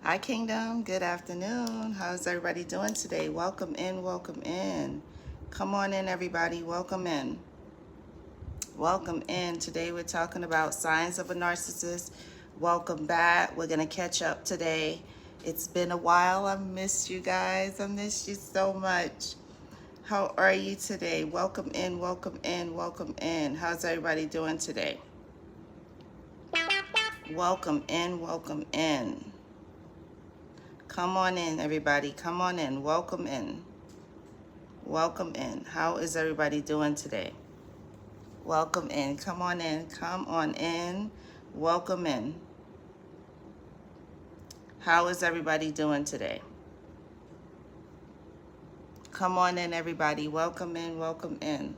Hi, Kingdom. Good afternoon. How's everybody doing today? Welcome in, welcome in. Come on in, everybody. Welcome in. Welcome in. Today we're talking about signs of a narcissist. Welcome back. We're going to catch up today. It's been a while. I missed you guys. I missed you so much. How are you today? Welcome in, welcome in, welcome in. How's everybody doing today? Welcome in, welcome in. Come on in, everybody. Come on in. Welcome in. Welcome in. How is everybody doing today? Welcome in. Come on in. Come on in. Welcome in. How is everybody doing today? Come on in, everybody. Welcome in. Welcome in.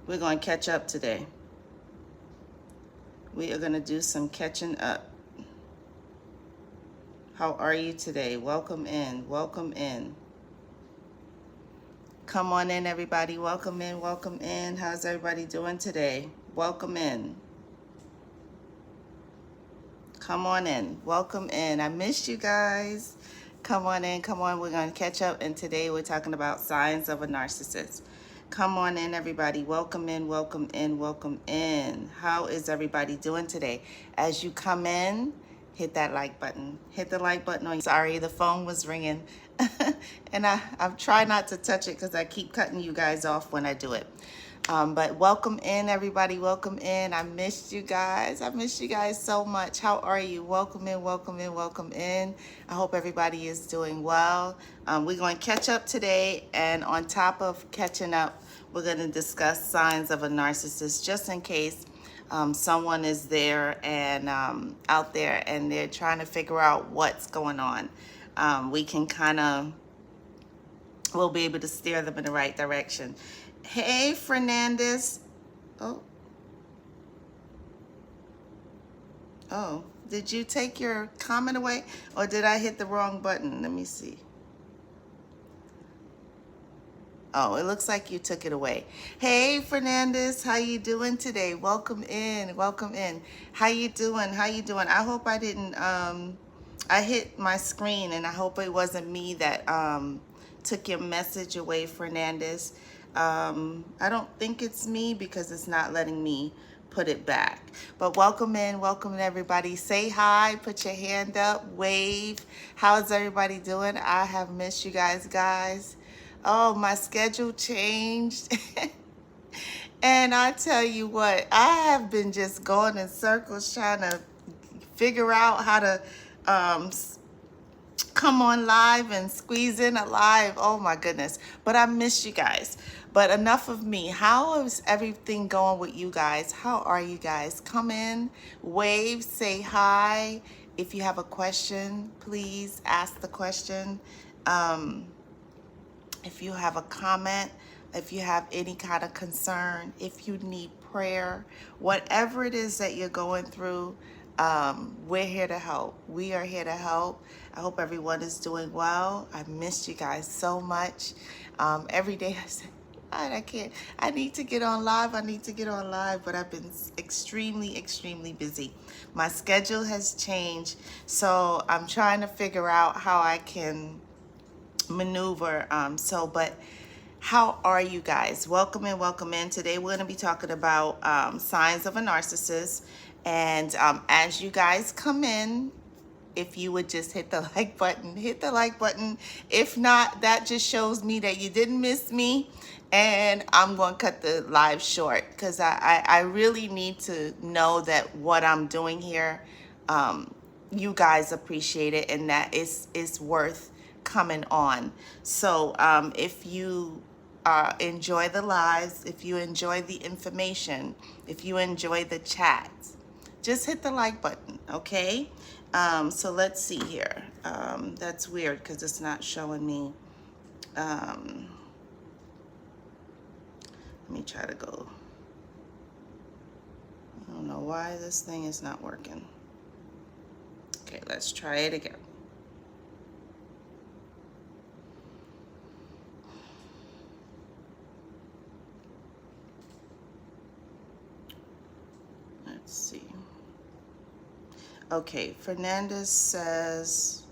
We're going to catch up today. We are going to do some catching up. How are you today? Welcome in. Welcome in. Come on in, everybody. Welcome in. Welcome in. How's everybody doing today? Welcome in. Come on in. Welcome in. I missed you guys. Come on in. Come on. We're going to catch up. And today we're talking about signs of a narcissist. Come on in, everybody. Welcome in. Welcome in. Welcome in. How is everybody doing today? As you come in, hit that like button. Hit the like button on. Sorry, the phone was ringing. And I'm trying not to touch it because I keep cutting you guys off when I do it. But welcome in, everybody. Welcome in. I missed you guys. I missed you guys so much. How are you? Welcome in, welcome in, welcome in. I hope everybody is doing well. We're going to catch up today. And on top of catching up, we're going to discuss signs of a narcissist just in case someone is there and out there and they're trying to figure out what's going on. We can we'll be able to steer them in the right direction. Hey, Fernandez. Oh, did you take your comment away or did I hit the wrong button? Let me see. Oh, it looks like you took it away. Hey, Fernandez, how you doing today? Welcome in, welcome in. How you doing? How you doing? I hope I didn't, I hit my screen and I hope it wasn't me that took your message away, Fernandez. I don't think it's me because it's not letting me put it back. But welcome in, everybody. Say hi, put your hand up, wave. How's everybody doing? I have missed you guys. Oh, my schedule changed. And I tell you what, I have been just going in circles trying to figure out how to come on live and squeeze in a live. Oh my goodness. But I miss you guys. But enough of me. How is everything going with you guys? How are you guys? Come in, wave, say hi. If you have a question, please ask the question. If you have a comment, if you have any kind of concern, if you need prayer, whatever it is that you're going through, we're here to help. We are here to help. I hope everyone is doing well. I missed you guys so much. Every day I say, God, I can't. I need to get on live. I need to get on live, but I've been extremely busy. My schedule has changed, so I'm trying to figure out how I can maneuver. But how are you guys? Welcome in, welcome in. Today we're going to be talking about signs of a narcissist. And as you guys come in, if you would just hit the like button, hit the like button. If not, that just shows me that you didn't miss me. And I'm going to cut the live short because I really need to know that what I'm doing here, you guys appreciate it and that it's worth coming on. So if you enjoy the lives, if you enjoy the information, if you enjoy the chats, just hit the like button, okay? So let's see here. That's weird because it's not showing me. Let me try to go. I don't know why this thing is not working. Okay, let's try it again. Let's see. Okay, Fernandez says,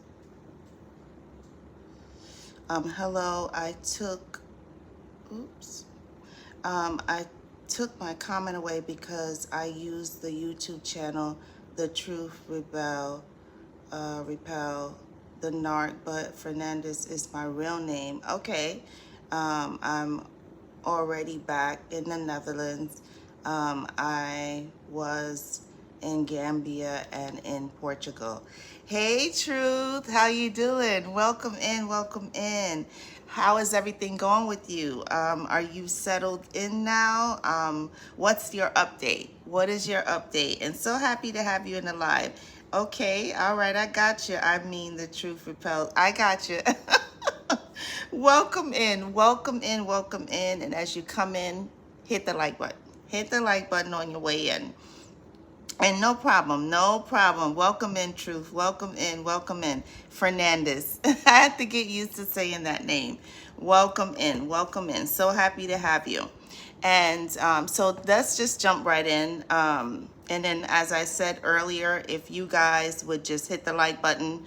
hello, I took my comment away because I used the YouTube channel, The Truth Repel the Narc, but Fernandez is my real name. Okay, I'm already back in the Netherlands. I was in Gambia and in Portugal. Hey Truth, how you doing? Welcome in, welcome in. How is everything going with you? Are you settled in now? What's your update? What is your update? And so happy to have you in the live. Okay, all right, I got you. I mean, the truth repels. I got you. Welcome in, welcome in, welcome in. And as you come in, hit the like button. Hit the like button on your way in. And no problem, no problem. Welcome in, Truth. Welcome in, welcome in. Fernandez. I have to get used to saying that name. Welcome in, welcome in. So happy to have you. And so let's just jump right in. And then, as I said earlier, if you guys would just hit the like button.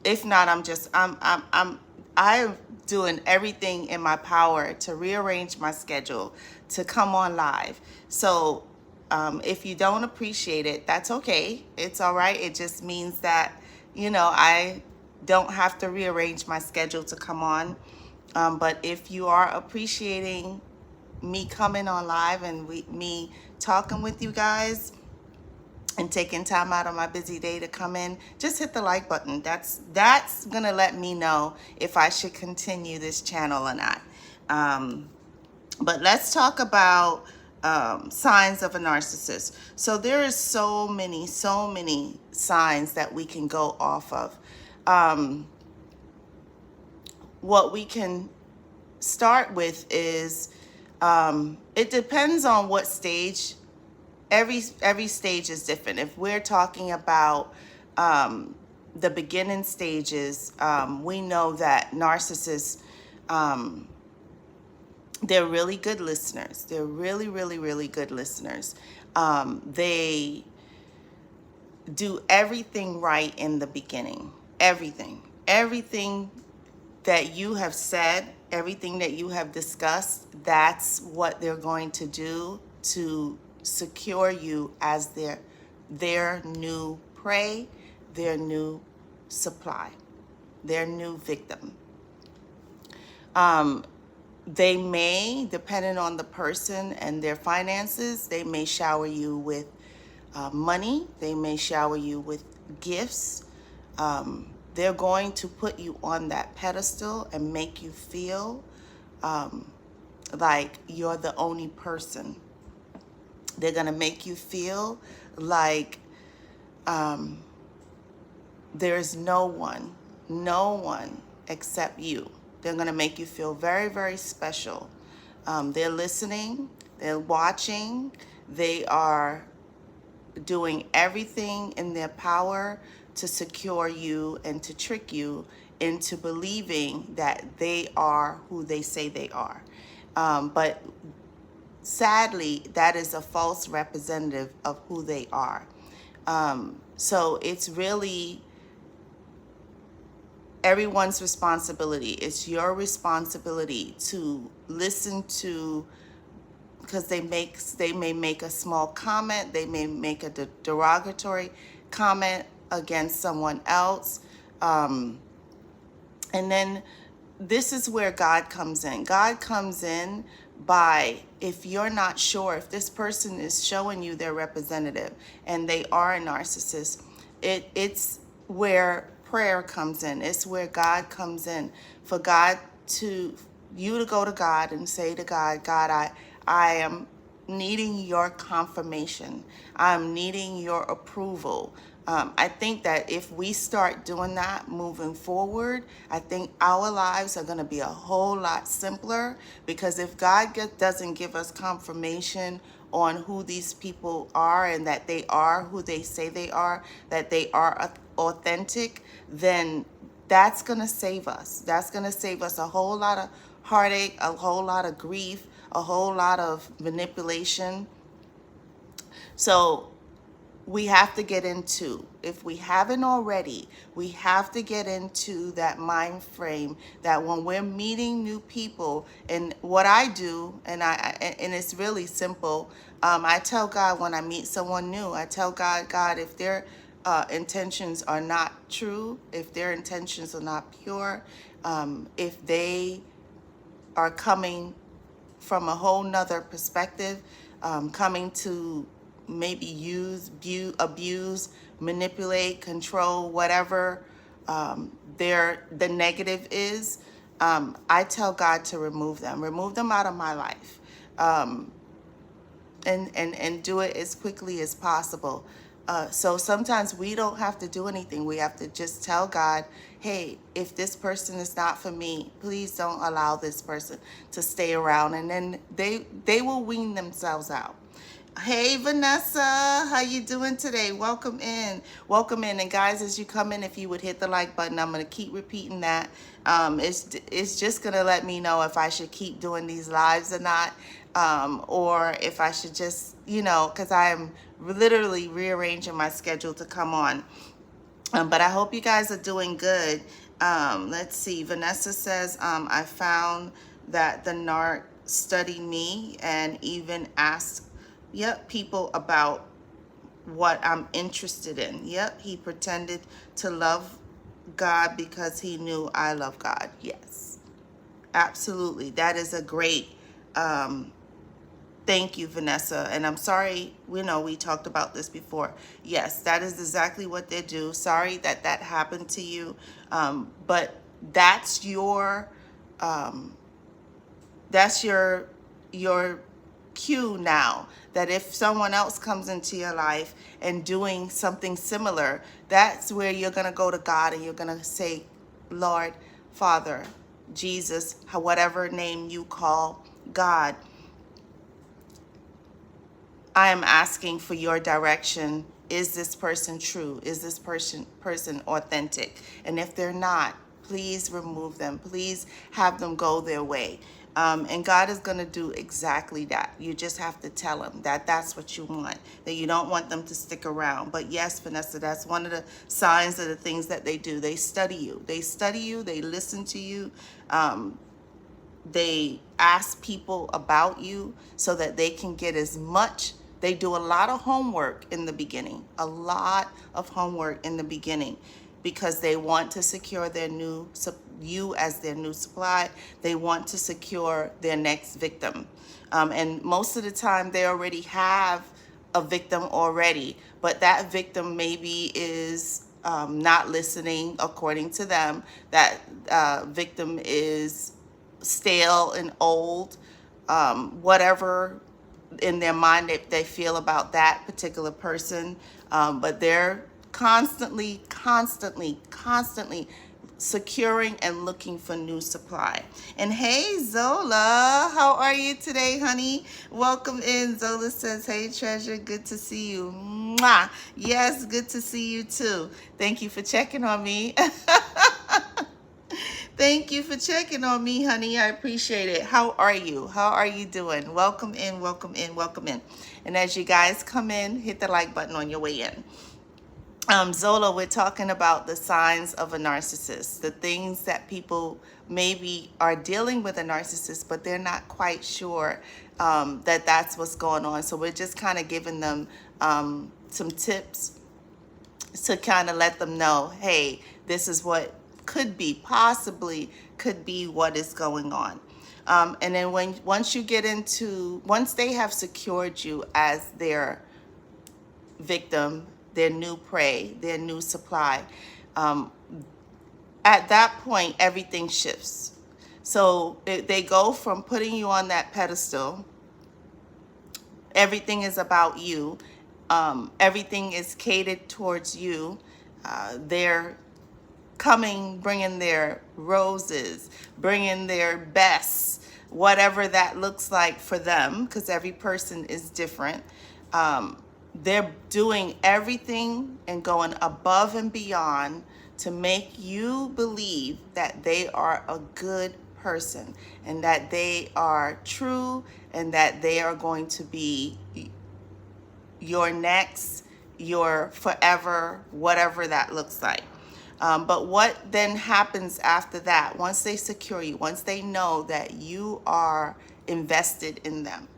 If not, I'm doing everything in my power to rearrange my schedule to come on live. So if you don't appreciate it, that's okay. It's all right. It just means that, I don't have to rearrange my schedule to come on. But if you are appreciating me coming on live and me talking with you guys and taking time out of my busy day to come in, just hit the like button. That's gonna let me know if I should continue this channel or not. But let's talk about signs of a narcissist. So there is so many signs that we can go off of. What we can start with is it depends on what stage. Every stage is different. If we're talking about the beginning stages, we know that narcissists, they're really good listeners. They're really, really, really good listeners. They do everything right in the beginning. Everything that you have said, everything that you have discussed, that's what they're going to do to secure you as their new prey, their new supply, their new victim. They may, depending on the person and their finances, they may shower you with money. They may shower you with gifts. They're going to put you on that pedestal and make you feel like you're the only person. They're going to make you feel like there's no one except you. They're going to make you feel very, very special. They're listening, they're watching, they are doing everything in their power to secure you and to trick you into believing that they are who they say they are. But sadly, that is a false representative of who they are. So it's really everyone's responsibility. It's your responsibility to listen to, because they may make a small comment, they may make a derogatory comment against someone else. And then this is where God comes in. God comes in by, if you're not sure, if this person is showing you their representative and they are a narcissist, it's where prayer comes in. It's where God comes in, for you to go to God and say to God, God, I am needing your confirmation. I'm needing your approval. I think that if we start doing that moving forward, I think our lives are going to be a whole lot simpler, because if God doesn't give us confirmation on who these people are and that they are who they say they are, that they are authentic, then that's going to save us. That's going to save us a whole lot of heartache, a whole lot of grief, a whole lot of manipulation. So we have to get into, if we haven't already, we have to get into that mind frame that when we're meeting new people, and what I do, and it's really simple. I tell God when I meet someone new, I tell God, if their intentions are not true, if their intentions are not pure, if they are coming from a whole nother perspective, coming to maybe abuse, manipulate, control, whatever the negative is. I tell God to remove them out of my life, and do it as quickly as possible. So sometimes we don't have to do anything. We have to just tell God, hey, if this person is not for me, please don't allow this person to stay around. And then they will wean themselves out. Hey Vanessa, how you doing today? Welcome in. Welcome in. And guys, as you come in, if you would hit the like button, I'm going to keep repeating that. It's just going to let me know if I should keep doing these lives or not, or if I should just, because I am literally rearranging my schedule to come on. But I hope you guys are doing good. Let's see. Vanessa says, I found that the narc studied me and even asked, people about what I'm interested in. He pretended to love God because he knew I love God. Yes, absolutely. That is a great, thank you, Vanessa. And I'm sorry, we talked about this before. Yes, that is exactly what they do. Sorry that happened to you. But that's your your cue now, that if someone else comes into your life and doing something similar, that's where you're going to go to God and you're going to say, Lord, Father, Jesus, whatever name you call God, I am asking for your direction. Is this person true? Is this person authentic? And if they're not, please remove them. Please have them go their way. And God is going to do exactly that. You just have to tell him that that's what you want, that you don't want them to stick around. But yes, Vanessa, that's one of the signs of the things that they do. They study you. They study you. They listen to you. They ask people about you so that they can get as much. They do a lot of homework in the beginning, because they want to secure you as their new supply. They want to secure their next victim. And most of the time they already have a victim already, but that victim maybe is not listening according to them. That victim is stale and old, whatever in their mind they feel about that particular person, but they're constantly securing and looking for new supply. And hey Zola, how are you today, honey? Welcome in. Zola says, hey treasure, good to see you. Mwah. Yes, good to see you too. Thank you for checking on me. Thank you for checking on me, honey. I appreciate it. How are you? How are you doing? Welcome in, welcome in, welcome in. And as you guys come in, hit the like button on your way in. Zola, we're talking about the signs of a narcissist, the things that people maybe are dealing with a narcissist, but they're not quite sure that that's what's going on. So we're just kind of giving them some tips to kind of let them know, hey, this is what possibly could be what is going on. And then once they have secured you as their victim, their new prey, their new supply, at that point, everything shifts. So they go from putting you on that pedestal. Everything is about you. Everything is catered towards you. They're coming, bringing their roses, bringing their best, whatever that looks like for them, because every person is different. They're doing everything and going above and beyond to make you believe that they are a good person and that they are true and that they are going to be your next your forever, whatever that looks like. But what then happens after that, once they secure you, once they know that you are invested in them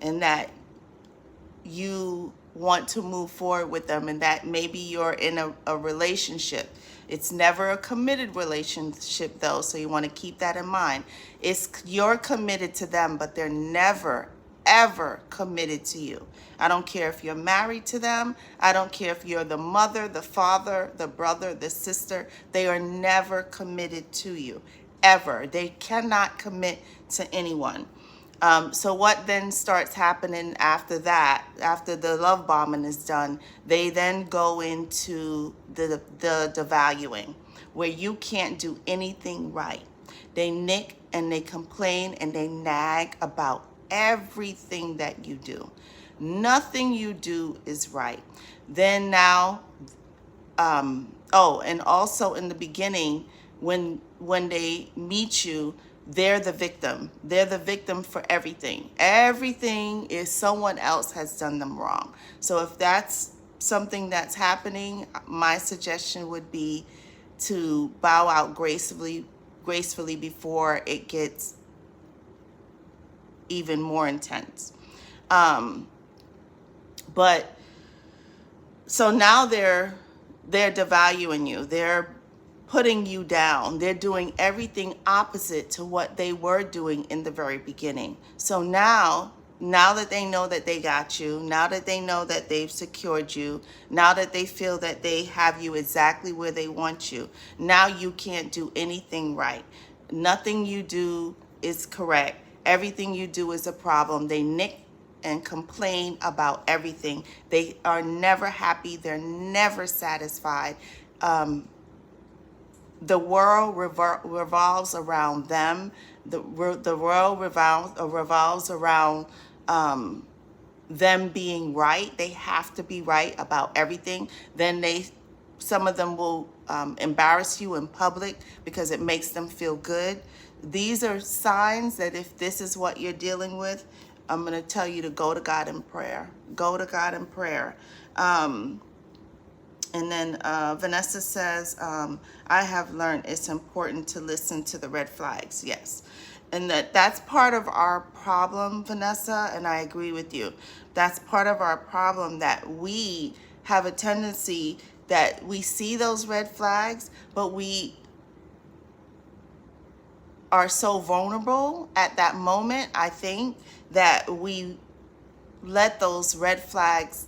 and that you want to move forward with them and that maybe you're in a relationship. It's never a committed relationship though, so you want to keep that in mind. You're committed to them, but they're never ever committed to you. I don't care if you're married to them. I don't care if you're the mother, the father, the brother, the sister. They are never committed to you, ever. They cannot commit to anyone. So what then starts happening after that, after the love bombing is done, they then go into the devaluing, where you can't do anything right. They nick and they complain and they nag about everything that you do. Nothing you do is right. Then now, oh, and also in the beginning, when they meet you, they're the victim. They're the victim for everything. Everything is someone else has done them wrong. So if that's something that's happening, my suggestion would be to bow out gracefully before it gets even more intense. But so now they're devaluing you. They're putting you down. They're doing everything opposite to what they were doing in the very beginning. So now that they know that they got you, now that they know that they've secured you, now that they feel that they have you exactly where they want you, now you can't do anything right. Nothing you do is correct. Everything you do is a problem. They nick and complain about everything. They are never happy. They're never satisfied. The world revolves around them. The world revolves around them being right. They have to be right about everything. Then some of them will embarrass you in public because it makes them feel good. These are signs that if this is what you're dealing with, I'm going to tell you to go to God in prayer. Go to God in prayer. And then Vanessa says, I have learned it's important to listen to the red flags. Yes. And that's part of our problem, Vanessa, and I agree with you. That's part of our problem, that we have a tendency that we see those red flags, but we are so vulnerable at that moment, I think, that we let those red flags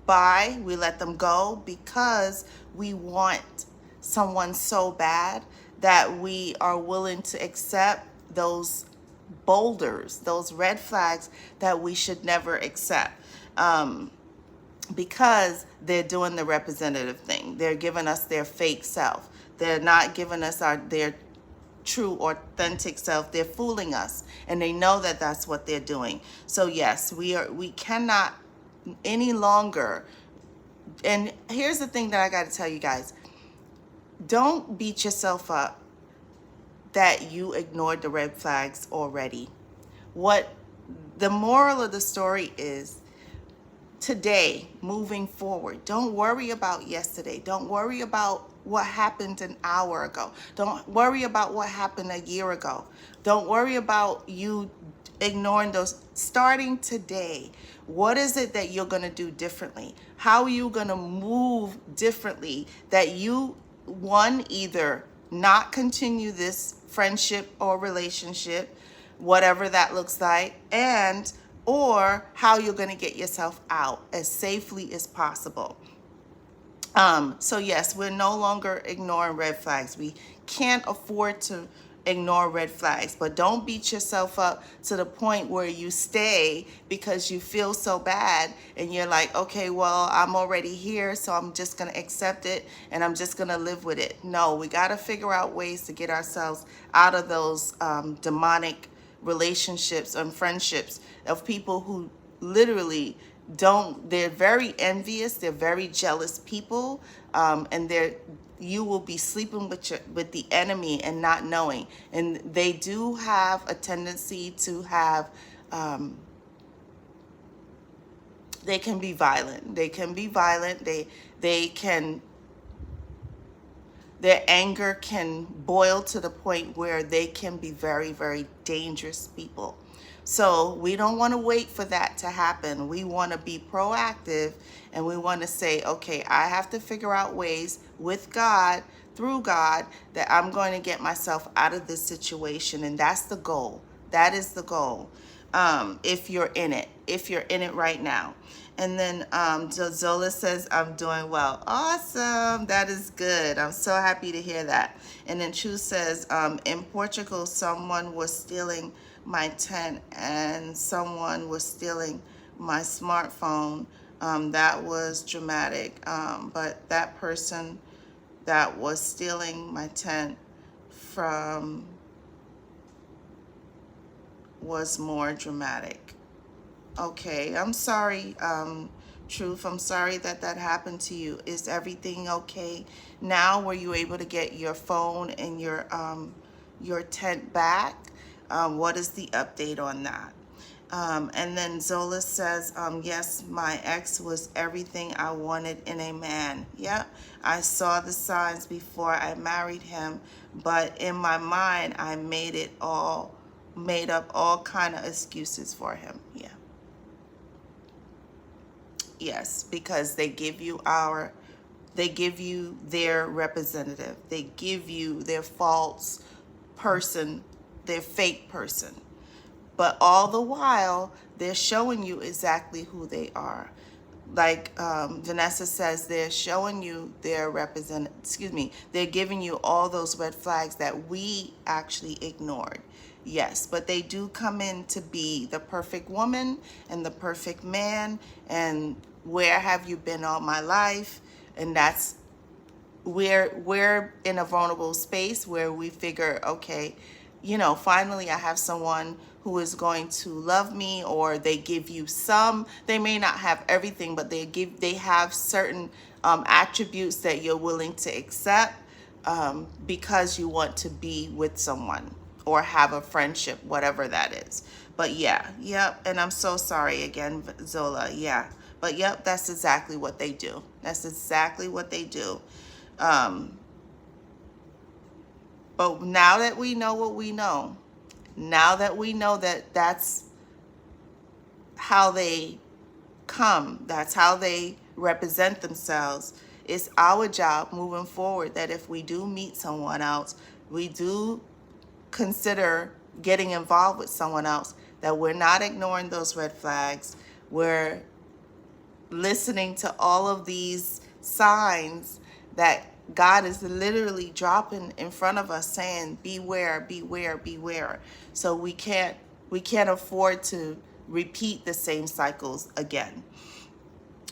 by, we let them go because we want someone so bad that we are willing to accept those boulders, those red flags that we should never accept, because they're doing the representative thing. They're giving us their fake self. They're not giving us their true, authentic self. They're fooling us, and they know that that's what they're doing. So yes, we cannot any longer. And here's the thing that I got to tell you guys: don't beat yourself up that you ignored the red flags already. What the moral of the story is, today, moving forward, don't worry about yesterday. Don't worry about what happened an hour ago. Don't worry about what happened a year ago. Don't worry about you ignoring those. Starting today, what is it that you're going to do differently? How are you going to move differently that you, one, either not continue this friendship or relationship, whatever that looks like, and or how you're going to get yourself out as safely as possible. So yes, we're no longer ignoring red flags. We can't afford to ignore red flags, but don't beat yourself up to the point where you stay because you feel so bad and you're like, okay, well, I'm already here, so I'm just going to accept it and I'm just going to live with it. No, we got to figure out ways to get ourselves out of those demonic relationships and friendships of people who literally they're very envious, they're very jealous people, and you will be sleeping with the enemy and not knowing. And they do have a tendency to have They can be violent. They can be violent. They can, their anger can boil to the point where they can be very, very dangerous people. So we don't want to wait for that to happen. We want to be proactive, and we want to say, okay, I have to figure out ways with God, through God, that I'm going to get myself out of this situation. And that's the goal. That is the goal. If you're in it right now. And then Zola says, I'm doing well. Awesome. That is good. I'm so happy to hear that. And then Chu says, in Portugal, someone was stealing my tent and someone was stealing my smartphone. That was dramatic. But that person that was stealing my tent from was more dramatic. Okay, I'm sorry, Truth. I'm sorry that that happened to you. Is everything okay now? Were you able to get your phone and your tent back? What is the update on that? And then Zola says, yes, my ex was everything I wanted in a man. Yeah, I saw the signs before I married him, but in my mind, I made up all kind of excuses for him. Yeah. Yes, because they give you their representative. They give you their false person, their fake person. But all the while, they're showing you exactly who they are. Like Vanessa says, they're showing you their they're giving you all those red flags that we actually ignored. Yes, but they do come in to be the perfect woman and the perfect man, and where have you been all my life? And that's we're in a vulnerable space where we figure, okay, finally I have someone who is going to love me. Or they give you they may not have everything, but they have certain attributes that you're willing to accept because you want to be with someone or have a friendship, whatever that is. But yeah, yep. And I'm so sorry again, Zola. Yeah. But yep, that's exactly what they do. That's exactly what they do. But now that we know what we know, now that we know that that's how they come, that's how they represent themselves, it's our job moving forward that if we do meet someone else, we do consider getting involved with someone else, that we're not ignoring those red flags. We're listening to all of these signs that God is literally dropping in front of us, saying, beware, beware, beware. So we can't afford to repeat the same cycles again.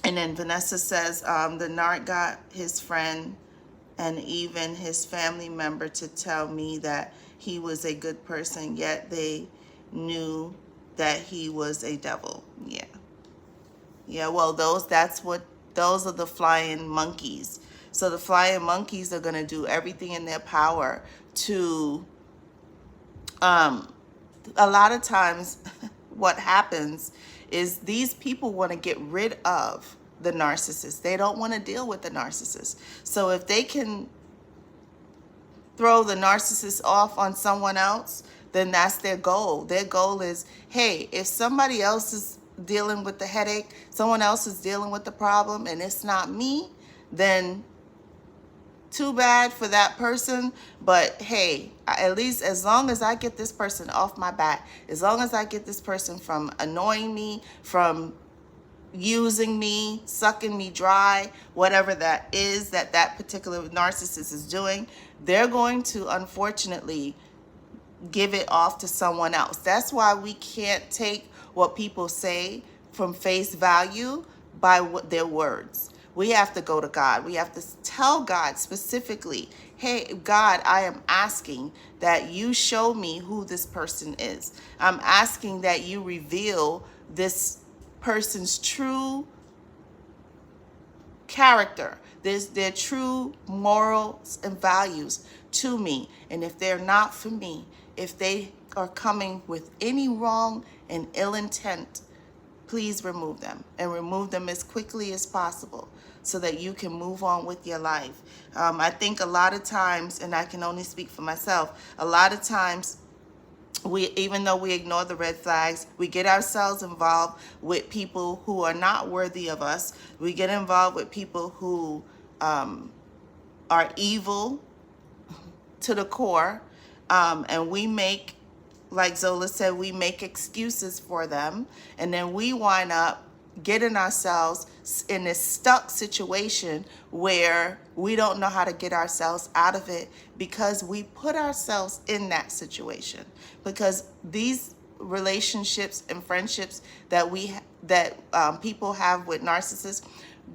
And then Vanessa says, the narc got his friend and even his family member to tell me that he was a good person, yet they knew that he was a devil. Yeah. Yeah, well, those are the flying monkeys. So the flying monkeys are going to do everything in their power to, a lot of times what happens is these people want to get rid of the narcissist. They don't want to deal with the narcissist. So if they can throw the narcissist off on someone else, then that's their goal. Their goal is, hey, if somebody else is dealing with the headache, someone else is dealing with the problem, and it's not me, then too bad for that person. But hey, at least as long as I get this person off my back, as long as I get this person from annoying me, from using me, sucking me dry, whatever that is that particular narcissist is doing, they're going to unfortunately give it off to someone else. That's why we can't take what people say from face value by their words. We have to go to God. We have to tell God specifically, hey, God, I am asking that you show me who this person is. I'm asking that you reveal this person's true character, their true morals and values to me. And if they're not for me, if they are coming with any wrong and ill intent, please remove them, and remove them as quickly as possible so that you can move on with your life. I think a lot of times, and I can only speak for myself, a lot of times even though we ignore the red flags, we get ourselves involved with people who are not worthy of us. We get involved with people who are evil to the core, and we make, like Zola said, we make excuses for them, and then we wind up getting ourselves in this stuck situation where we don't know how to get ourselves out of it because we put ourselves in that situation. Because these relationships and friendships that people have with narcissists,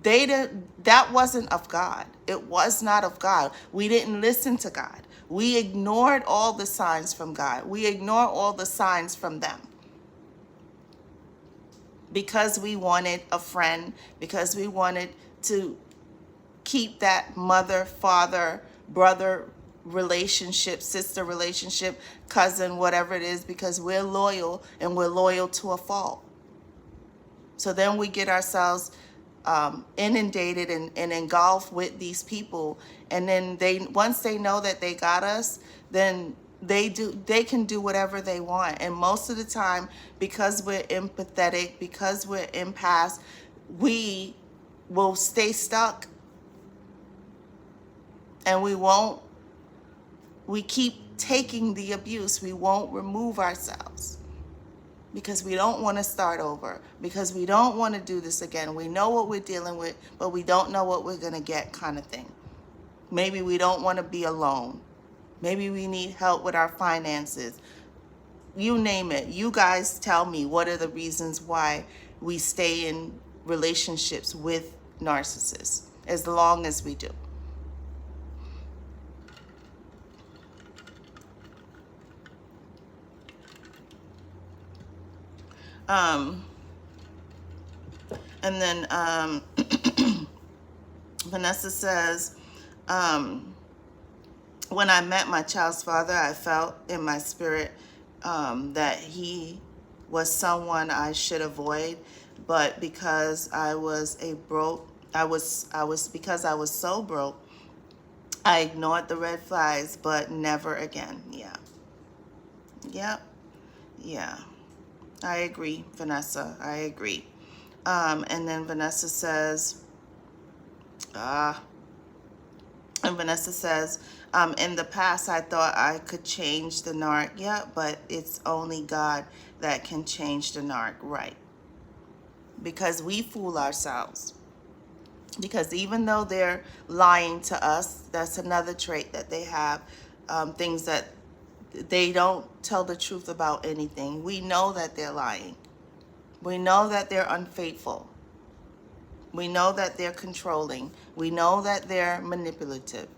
that wasn't of God. It was not of God. We didn't listen to God. We ignored all the signs from God. We ignored all the signs from them because we wanted a friend, because we wanted to keep that mother, father, brother relationship, sister relationship, cousin, whatever it is, because we're loyal and we're loyal to a fault. So then we get ourselves inundated and engulfed with these people, and then once they know that they got us, then they can do whatever they want. And most of the time, because we're empathetic, because we're empaths, we will stay stuck, and we keep taking the abuse. We won't remove ourselves because we don't want to start over, because we don't want to do this again. We know what we're dealing with, but we don't know what we're going to get, kind of thing. Maybe we don't want to be alone. Maybe we need help with our finances. You name it. You guys tell me, what are the reasons why we stay in relationships with narcissists as long as we do? And then Vanessa says, when I met my child's father, I felt in my spirit that he was someone I should avoid, but because I was because I was so broke, I ignored the red flags, but never again. Yeah. Yep. Yeah. I agree, Vanessa. I agree. And then Vanessa says, in the past, I thought I could change the narc. Yeah, but it's only God that can change the narc, right? Because we fool ourselves. Because even though they're lying to us, that's another trait that they have, things that they don't tell the truth about anything. We know that they're lying. We know that they're unfaithful. We know that they're controlling. We know that they're manipulative.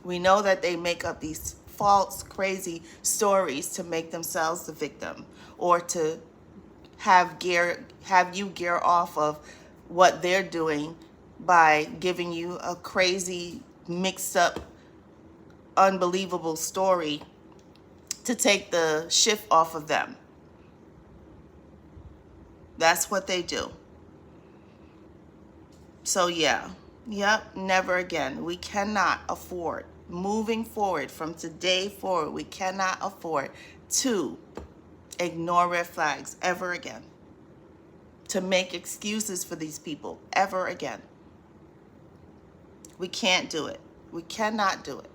We know that they make up these false, crazy stories to make themselves the victim, or to have you gear off of what they're doing by giving you a crazy, mixed up, unbelievable story to take the shift off of them. That's what they do. So yeah, yep, never again. We cannot afford, moving forward from today forward, we cannot afford to ignore red flags ever again, to make excuses for these people ever again. We can't do it. We cannot do it.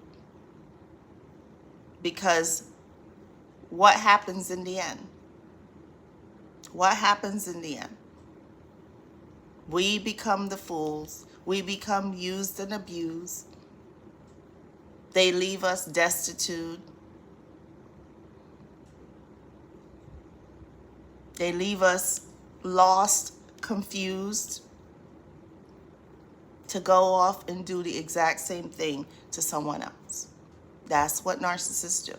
Because what happens in the end? What happens in the end? We become the fools. We become used and abused. They leave us destitute. They leave us lost, confused, to go off and do the exact same thing to someone else. That's what narcissists do.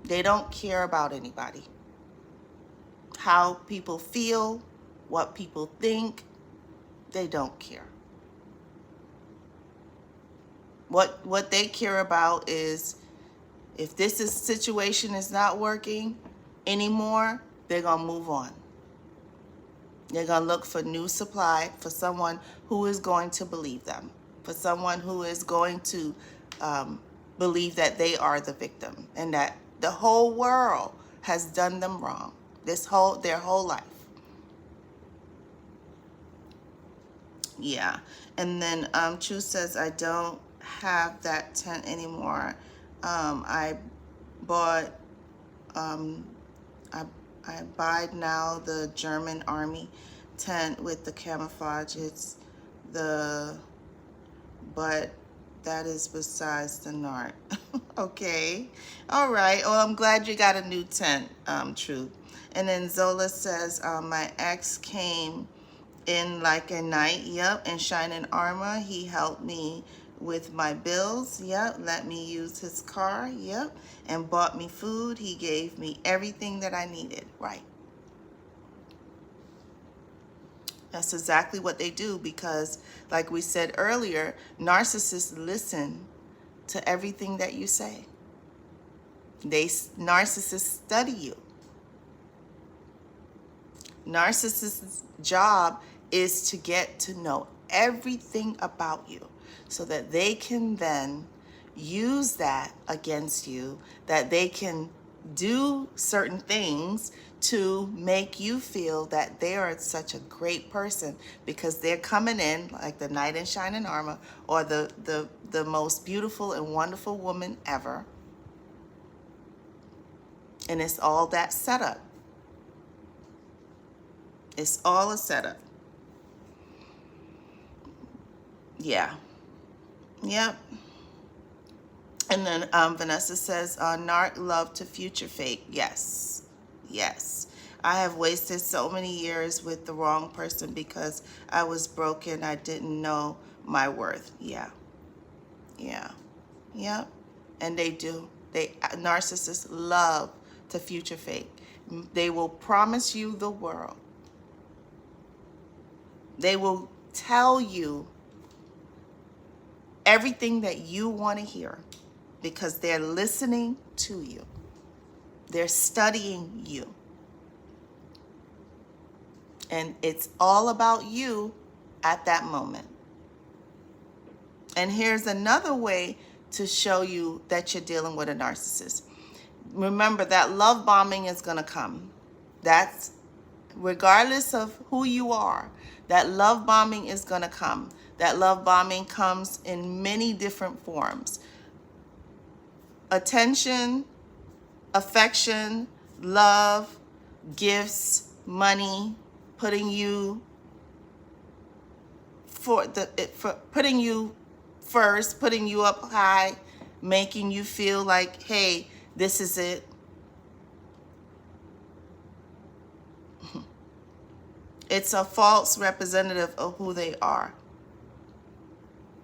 They don't care about anybody. How people feel, what people think, they don't care. What they care about is, if situation is not working anymore, they're going to move on. They're going to look for new supply, for someone who is going to believe them, for someone who is going to believe that they are the victim and that the whole world has done them wrong their whole life. Yeah. And then True says, I don't have that tent anymore. I bought, I buy now the German army tent with the camouflage. It's but that is besides the NARC. Okay. All right. Well, I'm glad you got a new tent, Truth. And then Zola says, my ex came in like a knight, yep, in shining armor. He helped me with my bills, yep, let me use his car, yep, and bought me food. He gave me everything that I needed, right. That's exactly what they do because, like we said earlier, narcissists listen to everything that you say. Narcissists study you. Narcissist's job is to get to know everything about you so that they can then use that against you, that they can do certain things to make you feel that they are such a great person because they're coming in like the knight in shining armor or the most beautiful and wonderful woman ever. And it's all that setup. It's all a setup. Yeah. Yep. And then Vanessa says, Narc love to future fake. Yes. Yes. I have wasted so many years with the wrong person because I was broken. I didn't know my worth. Yeah. Yeah. Yep. And they do. Narcissists love to future fake. They will promise you the world. They will tell you everything that you want to hear because they're listening to you. They're studying you. And it's all about you at that moment. And here's another way to show you that you're dealing with a narcissist. Remember that love bombing is going to come. That's regardless of who you are, that love bombing is going to come. That love bombing comes in many different forms. Attention, affection, love, gifts, money, putting you putting you first, putting you up high, making you feel like, hey, this is it. It's a false representative of who they are.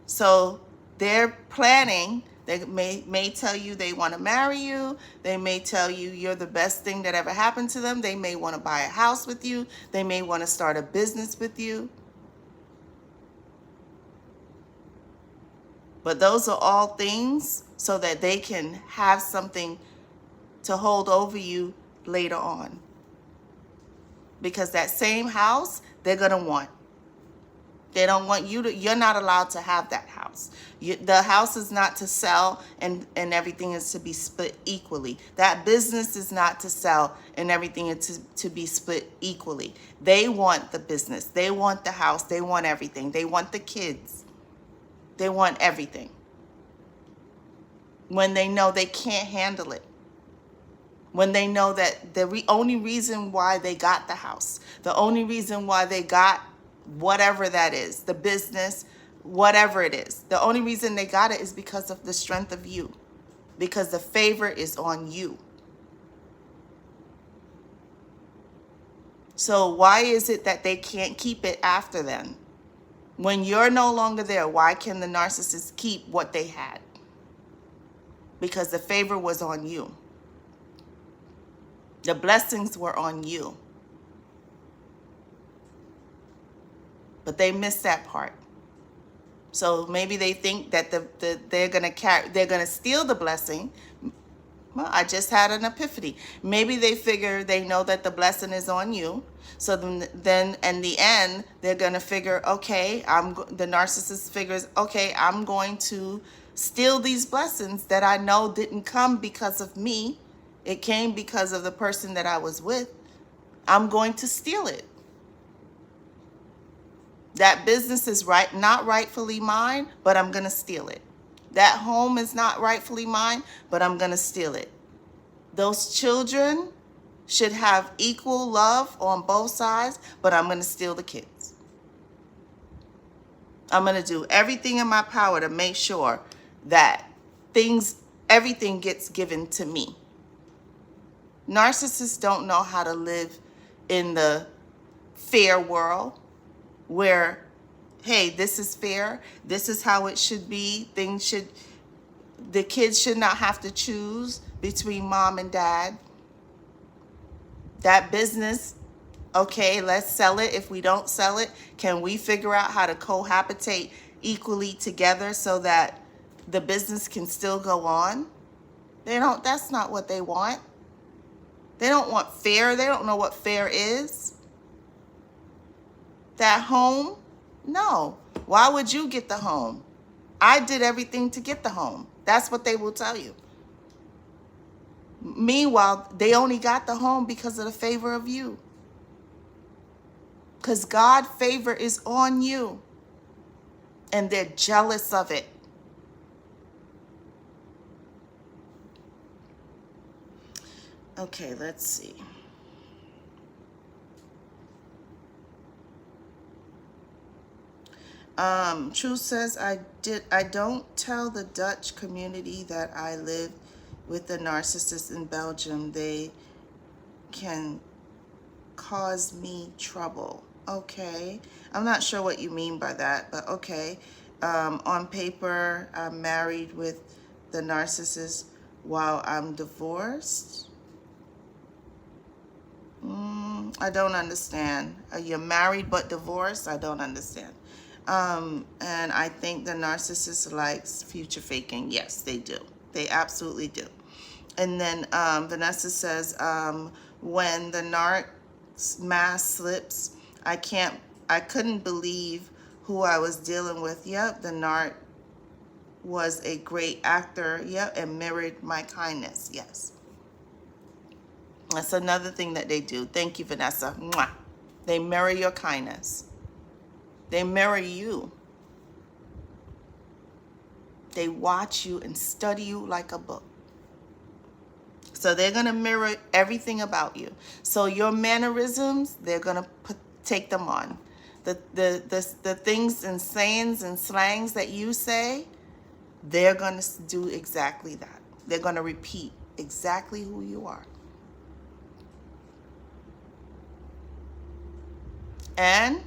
So they're planning. They may tell you they want to marry you. They may tell you you're the best thing that ever happened to them. They may want to buy a house with you. They may want to start a business with you. But those are all things so that they can have something to hold over you later on. Because that same house, they're going to want. They don't want you to, you're not allowed to have that house. The house is not to sell and everything is to be split equally. That business is not to sell and everything is to be split equally. They want the business. They want the house. They want everything. They want the kids. They want everything. When they know they can't handle it. When they know that the only reason why they got the house, the only reason why they got whatever that is, the business, whatever it is, the only reason they got it is because of the strength of you, because the favor is on you. So why is it that they can't keep it after then? When you're no longer there, why can the narcissist keep what they had? Because the favor was on you. The blessings were on you. But they missed that part. So maybe they think that they're gonna steal the blessing, Well, I just had an epiphany. Maybe they figure they know that the blessing is on you. So then in the end, they're going to figure, okay, the narcissist figures, okay, I'm going to steal these blessings that I know didn't come because of me. It came because of the person that I was with. I'm going to steal it. That business is not rightfully mine, but I'm going to steal it. That home is not rightfully mine, but I'm going to steal it. Those children should have equal love on both sides, but I'm going to steal the kids. I'm going to do everything in my power to make sure that everything gets given to me. Narcissists don't know how to live in the fair world where, hey, this is fair. This is how it should be. The kids should not have to choose between mom and dad. That business, okay, let's sell it. If we don't sell it, can we figure out how to cohabitate equally together so that the business can still go on? That's not what they want. They don't want fair. They don't know what fair is. That home? No. Why would you get the home? I did everything to get the home. That's what they will tell you. Meanwhile, they only got the home because of the favor of you. Because God's favor is on you. And they're jealous of it. Okay, let's see. Truth says, I don't tell the Dutch community that I live with the narcissist in Belgium. They can cause me trouble. Okay. I'm not sure what you mean by that, but okay. On paper, I'm married with the narcissist while I'm divorced. I don't understand. You're married but divorced? I don't understand. And I think the narcissist likes future faking. Yes, they do. They absolutely do. And then Vanessa says, when the narc mask slips, I couldn't believe who I was dealing with. Yep, the narc was a great actor. Yep, and mirrored my kindness. Yes. That's another thing that they do. Thank you, Vanessa. Mwah. They mirror your kindness. They mirror you. They watch you and study you like a book. So they're going to mirror everything about you. So your mannerisms, they're going to take them on. The things and sayings and slangs that you say, they're going to do exactly that. They're going to repeat exactly who you are. And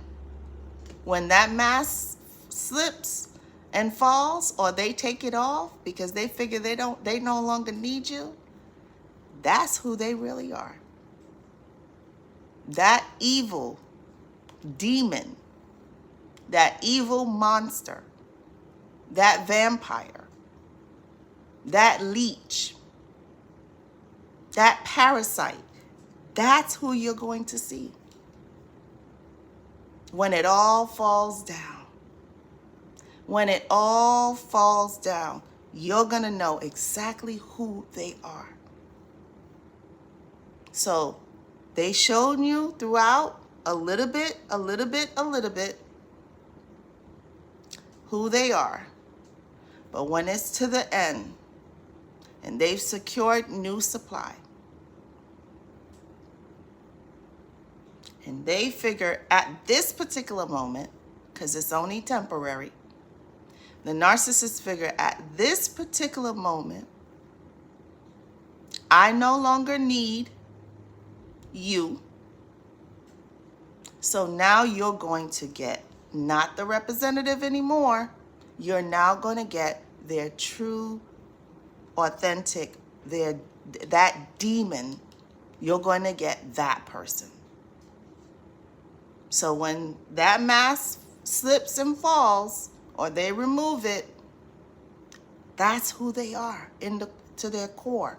when that mask slips and falls, or they take it off because they figure they no longer need you, that's who they really are. That evil demon, that evil monster, that vampire, that leech, that parasite, that's who you're going to see when it all falls down. When it all falls down, you're going to know exactly who they are. So they showed you throughout a little bit, who they are. But when it's to the end and they've secured new supply, and they figure at this particular moment, because it's only temporary, the narcissist figure at this particular moment, I no longer need you. So now you're going to get not the representative anymore. You're now going to get their true, authentic, that demon. You're going to get that person. So when that mask slips and falls, or they remove it, that's who they are to their core.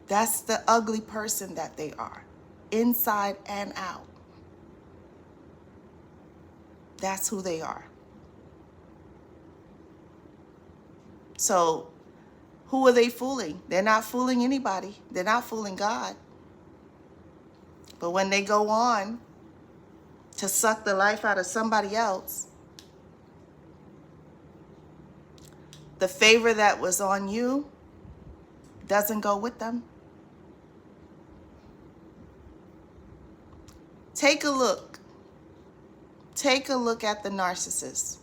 That's the ugly person that they are, inside and out. That's who they are. So who are they fooling? They're not fooling anybody. They're not fooling God. But when they go on to suck the life out of somebody else, the favor that was on you doesn't go with them. Take a look. Take a look at the narcissist.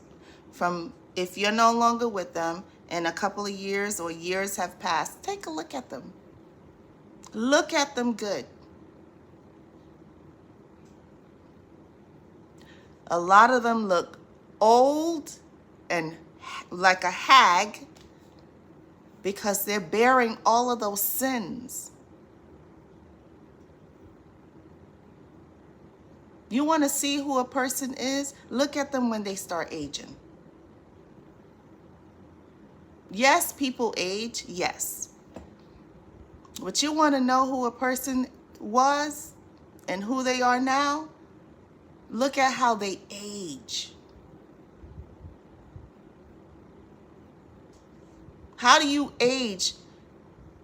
From if you're no longer with them and a couple of years or years have passed, take a look at them. Look at them good. A lot of them look old and like a hag because they're bearing all of those sins. You want to see who a person is? Look at them when they start aging. Yes, people age, yes. But you want to know who a person was and who they are now? Look at how they age. How do you age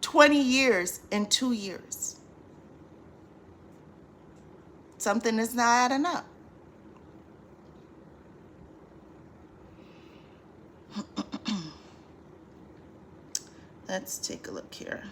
20 years in 2 years? Something is not adding up. Let's take a look here.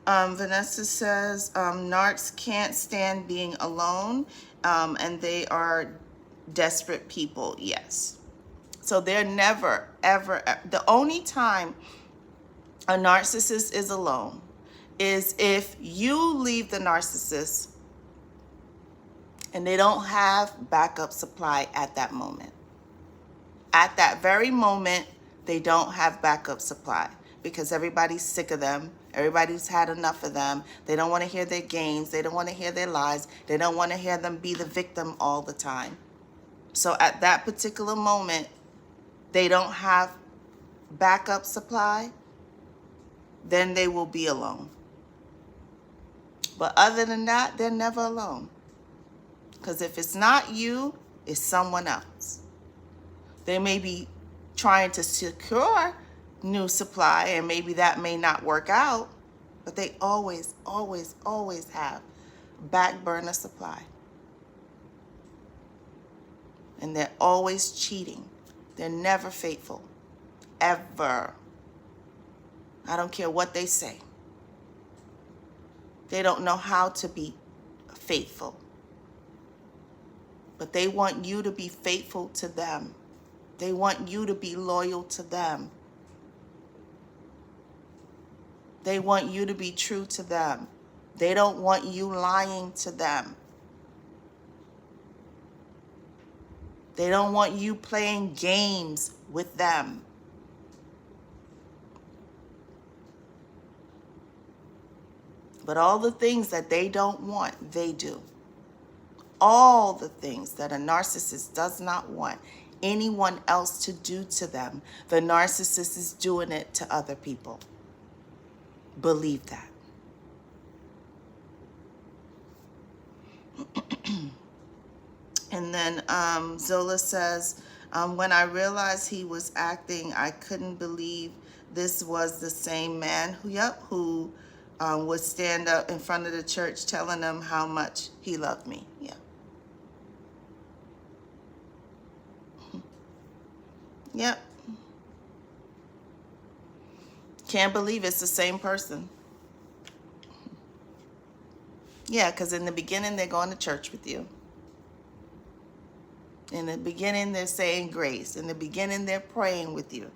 Vanessa says, narcs can't stand being alone, and they are desperate people. Yes. So they're never, ever, the only time a narcissist is alone is if you leave the narcissist and they don't have backup supply at that moment. At that very moment, they don't have backup supply because everybody's sick of them. Everybody's had enough of them. They don't want to hear their games. They don't want to hear their lies. They don't want to hear them be the victim all the time. So at that particular moment, they don't have backup supply, then they will be alone. But other than that, they're never alone. Because if it's not you, it's someone else. They may be trying to secure new supply, and maybe that may not work out, but they always, always, always have back burner supply. And they're always cheating. They're never faithful. Ever. I don't care what they say. They don't know how to be faithful. But they want you to be faithful to them. They want you to be loyal to them. They want you to be true to them. They don't want you lying to them. They don't want you playing games with them. But all the things that they don't want, they do. All the things that a narcissist does not want anyone else to do to them, the narcissist is doing it to other people. Believe that. And then Zola says, when I realized he was acting, I couldn't believe this was the same man who would stand up in front of the church telling them how much he loved me. Yeah. Yep. Can't believe it's the same person. Yeah, because in the beginning, they're going to church with you. In the beginning, they're saying grace. In the beginning, they're praying with you.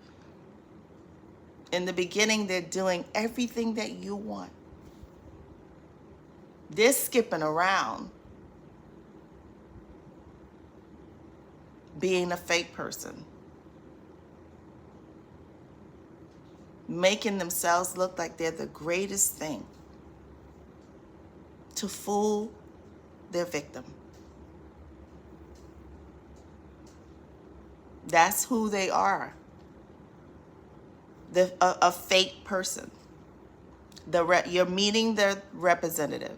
In the beginning, they're doing everything that you want. They're skipping around being a fake person, making themselves look like they're the greatest thing to fool their victim. That's who they are. A fake person. You're meeting their representative.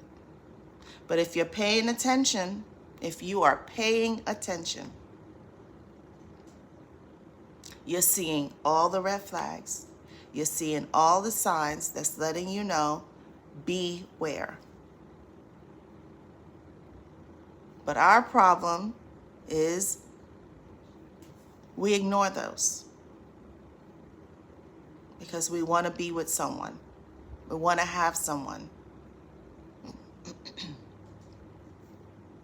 But if you're paying attention, if you are paying attention, you're seeing all the red flags. You're seeing all the signs that's letting you know, beware. But our problem is we ignore those because we want to be with someone. We want to have someone.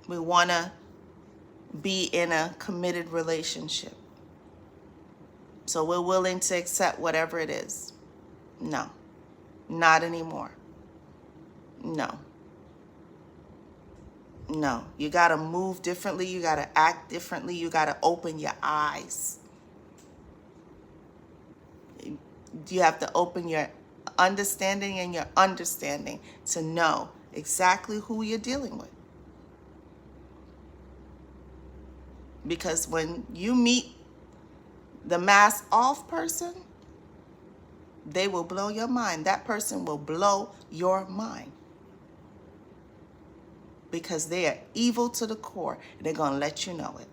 We want to be in a committed relationship. So we're willing to accept whatever it is. No, not anymore. No. No, you got to move differently. You got to act differently. You got to open your eyes. You have to open your understanding and your understanding to know exactly who you're dealing with. Because when you meet the mask off person, they will blow your mind. That person will blow your mind. Because they are evil to the core. And they're going to let you know it.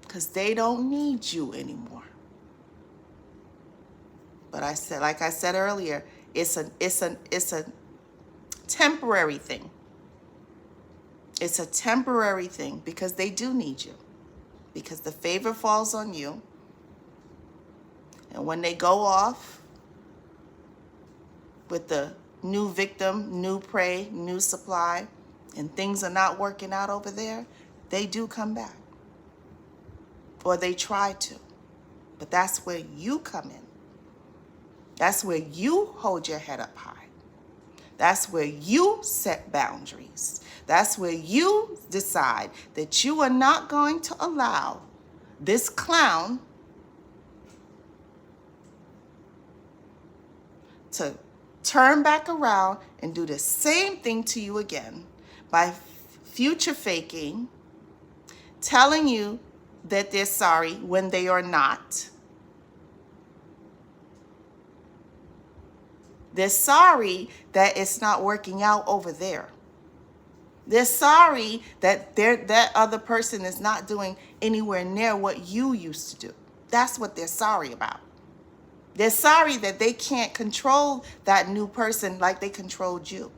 Because they don't need you anymore. But like I said earlier, it's a temporary thing. It's a temporary thing because they do need you. Because the favor falls on you. And when they go off with the new victim, new prey, new supply, and things are not working out over there, they do come back. Or they try to. But that's where you come in. That's where you hold your head up high. That's where you set boundaries. That's where you decide that you are not going to allow this clown to turn back around and do the same thing to you again by future faking, telling you that they're sorry when they are not. They're sorry that it's not working out over there. They're sorry that that other person is not doing anywhere near what you used to do. That's what they're sorry about. They're sorry that they can't control that new person like they controlled you.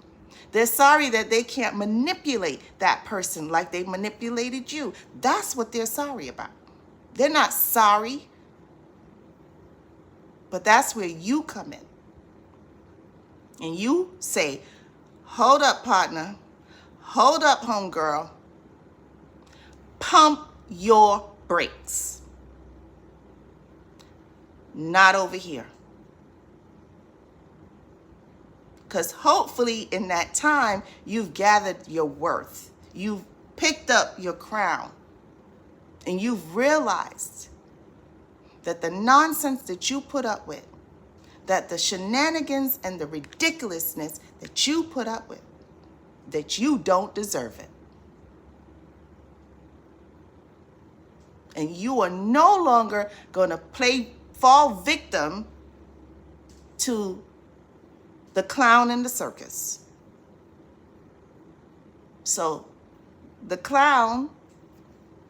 They're sorry that they can't manipulate that person like they manipulated you. That's what they're sorry about. They're not sorry, but that's where you come in. And you say, hold up, partner. Hold up, homegirl. Pump your brakes. Not over here. Because hopefully in that time, you've gathered your worth. You've picked up your crown. And you've realized that the nonsense that you put up with, that the shenanigans and the ridiculousness that you put up with, that you don't deserve it. And you are no longer going to fall victim to the clown in the circus. So the clown,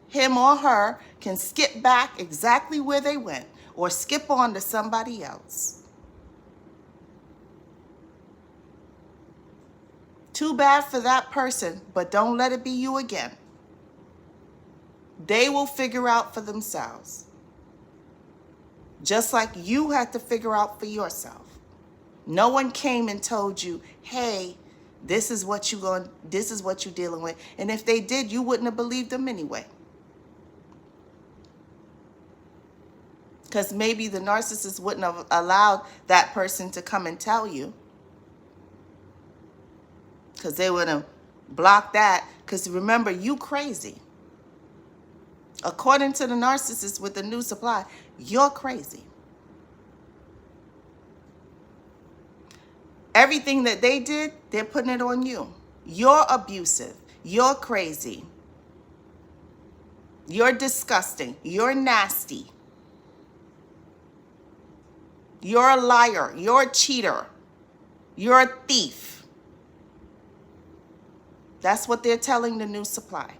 him or her, can skip back exactly where they went or skip on to somebody else. Too bad for that person, but don't let it be you again. They will figure out for themselves. Just like you had to figure out for yourself. No one came and told you, hey, this is what you're dealing with. And if they did, you wouldn't have believed them anyway. Because maybe the narcissist wouldn't have allowed that person to come and tell you. Because they would have blocked that. Because remember, you crazy. According to the narcissist with the new supply, you're crazy. Everything that they did, they're putting it on you. You're abusive. You're crazy. You're disgusting. You're nasty. You're a liar. You're a cheater. You're a thief. That's what they're telling the new supply.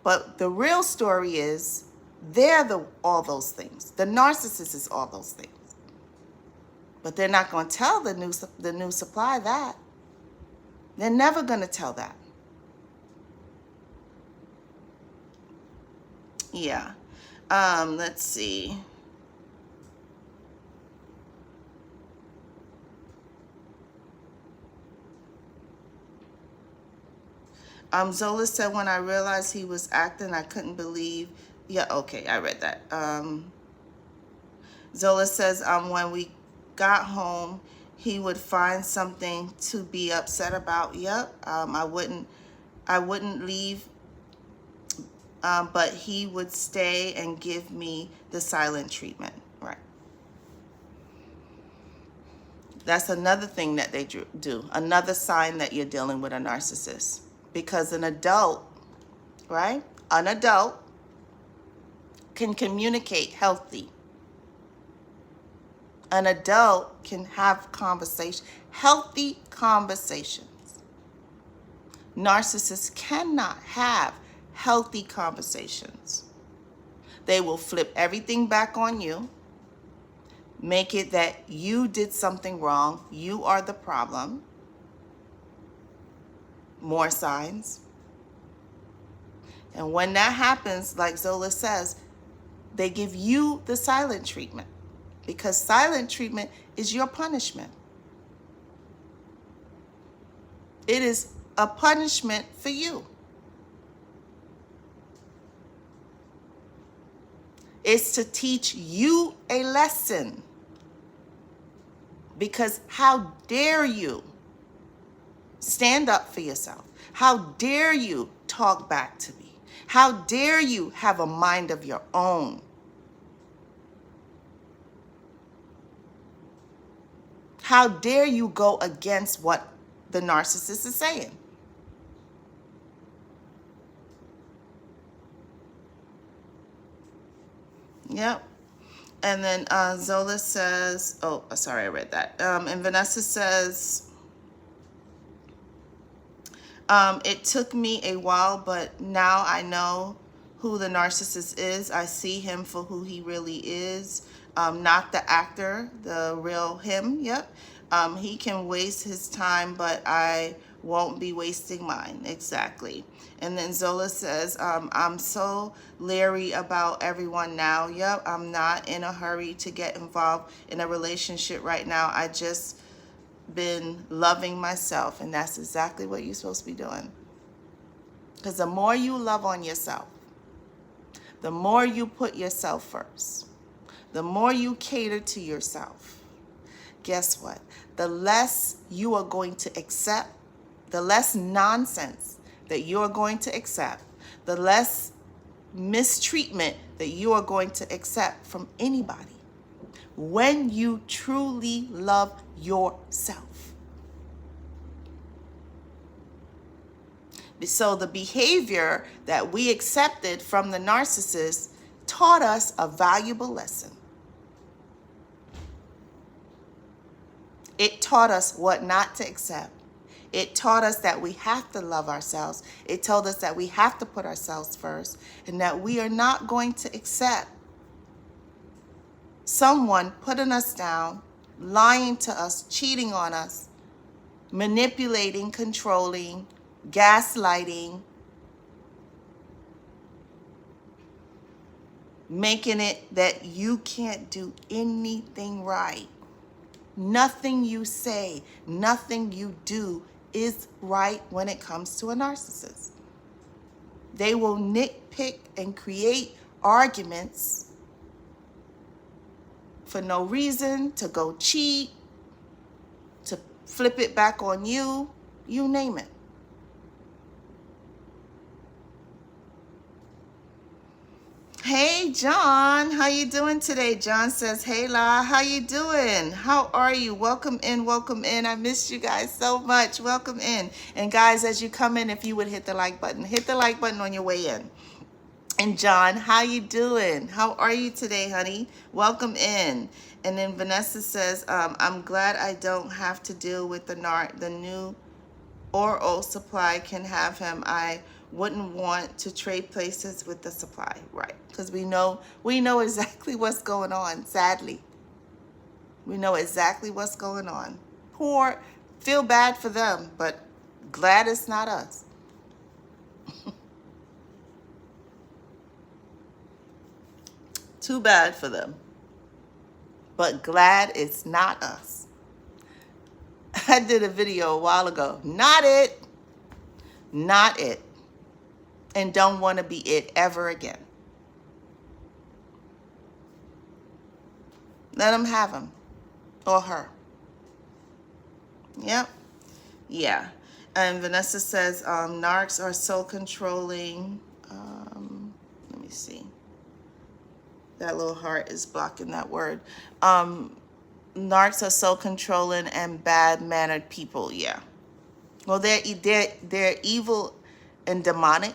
But the real story is they're all those things. The narcissist is all those things. But they're not going to tell the new supply that. They're never going to tell that. Yeah. Let's see. Zola said, when I realized he was acting, I couldn't believe. Yeah, okay, I read that. Zola says, when we got home, he would find something to be upset about. Yep. I wouldn't leave, but he would stay and give me the silent treatment. Right. That's another thing that they do. Another sign that you're dealing with a narcissist. Because an adult, right? An adult can communicate healthy. An adult can have healthy conversations. Narcissists cannot have healthy conversations. They will flip everything back on you, make it that you did something wrong, you are the problem. More signs. And when that happens, like Zola says, they give you the silent treatment, because silent treatment is your punishment. It is a punishment for you. It's to teach you a lesson. Because how dare you stand up for yourself? How dare you talk back to me? How dare you have a mind of your own? How dare you go against what the narcissist is saying? Yep. And then Zola says, oh, sorry, I read that. And Vanessa says, it took me a while, but now I know who the narcissist is. I see him for who he really is, not the actor, the real him. Yep. He can waste his time, but I won't be wasting mine. Exactly. And then Zola says, I'm so leery about everyone now. Yep. I'm not in a hurry to get involved in a relationship right now. I just been loving myself, and that's exactly what you're supposed to be doing. Because the more you love on yourself, the more you put yourself first, the more you cater to yourself, guess what? The less you are going to accept, the less nonsense that you are going to accept, the less mistreatment that you are going to accept from anybody. When you truly love yourself. So the behavior that we accepted from the narcissist taught us a valuable lesson. It taught us what not to accept. It taught us that we have to love ourselves. It told us that we have to put ourselves first, and that we are not going to accept someone putting us down, lying to us, cheating on us, manipulating, controlling, gaslighting, making it that you can't do anything right. Nothing you say, nothing you do is right when it comes to a narcissist. They will nitpick and create arguments for no reason, to go cheat, to flip it back on you, you name it. Hey, John, how you doing today? John says, hey, La, how you doing? How are you? Welcome in, welcome in. I missed you guys so much. Welcome in. And guys, as you come in, if you would hit the like button on your way in. And John, how you doing? How are you today, honey? Welcome in. And then Vanessa says, I'm glad I don't have to deal with the new or old supply can have him. I wouldn't want to trade places with the supply, right? Because we know exactly what's going on. Sadly, we know exactly what's going on. Poor, feel bad for them, but glad it's not us. Too bad for them, but glad it's not us. I did a video a while ago. Not it. Not it. And don't want to be it ever again. Let them have him or her. Yep. Yeah. And Vanessa says, narcs are so controlling. Let me see. That little heart is blocking that word. Narcs are so controlling and bad-mannered people. Yeah. Well, they're evil and demonic.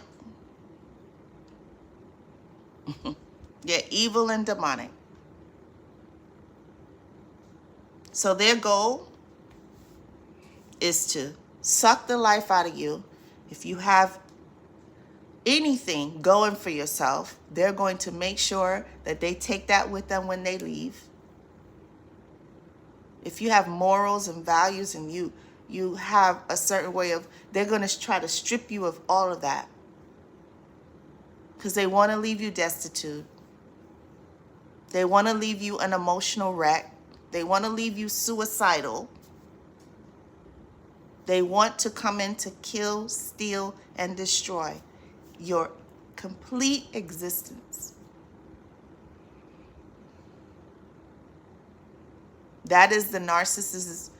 They're evil and demonic. So their goal is to suck the life out of you. If you have anything going for yourself, they're going to make sure that they take that with them when they leave. If you have morals and values and you have a certain way of, they're going to try to strip you of all of that. Because they want to leave you destitute. They want to leave you an emotional wreck. They want to leave you suicidal. They want to come in to kill, steal, and destroy your complete existence. That is the narcissist's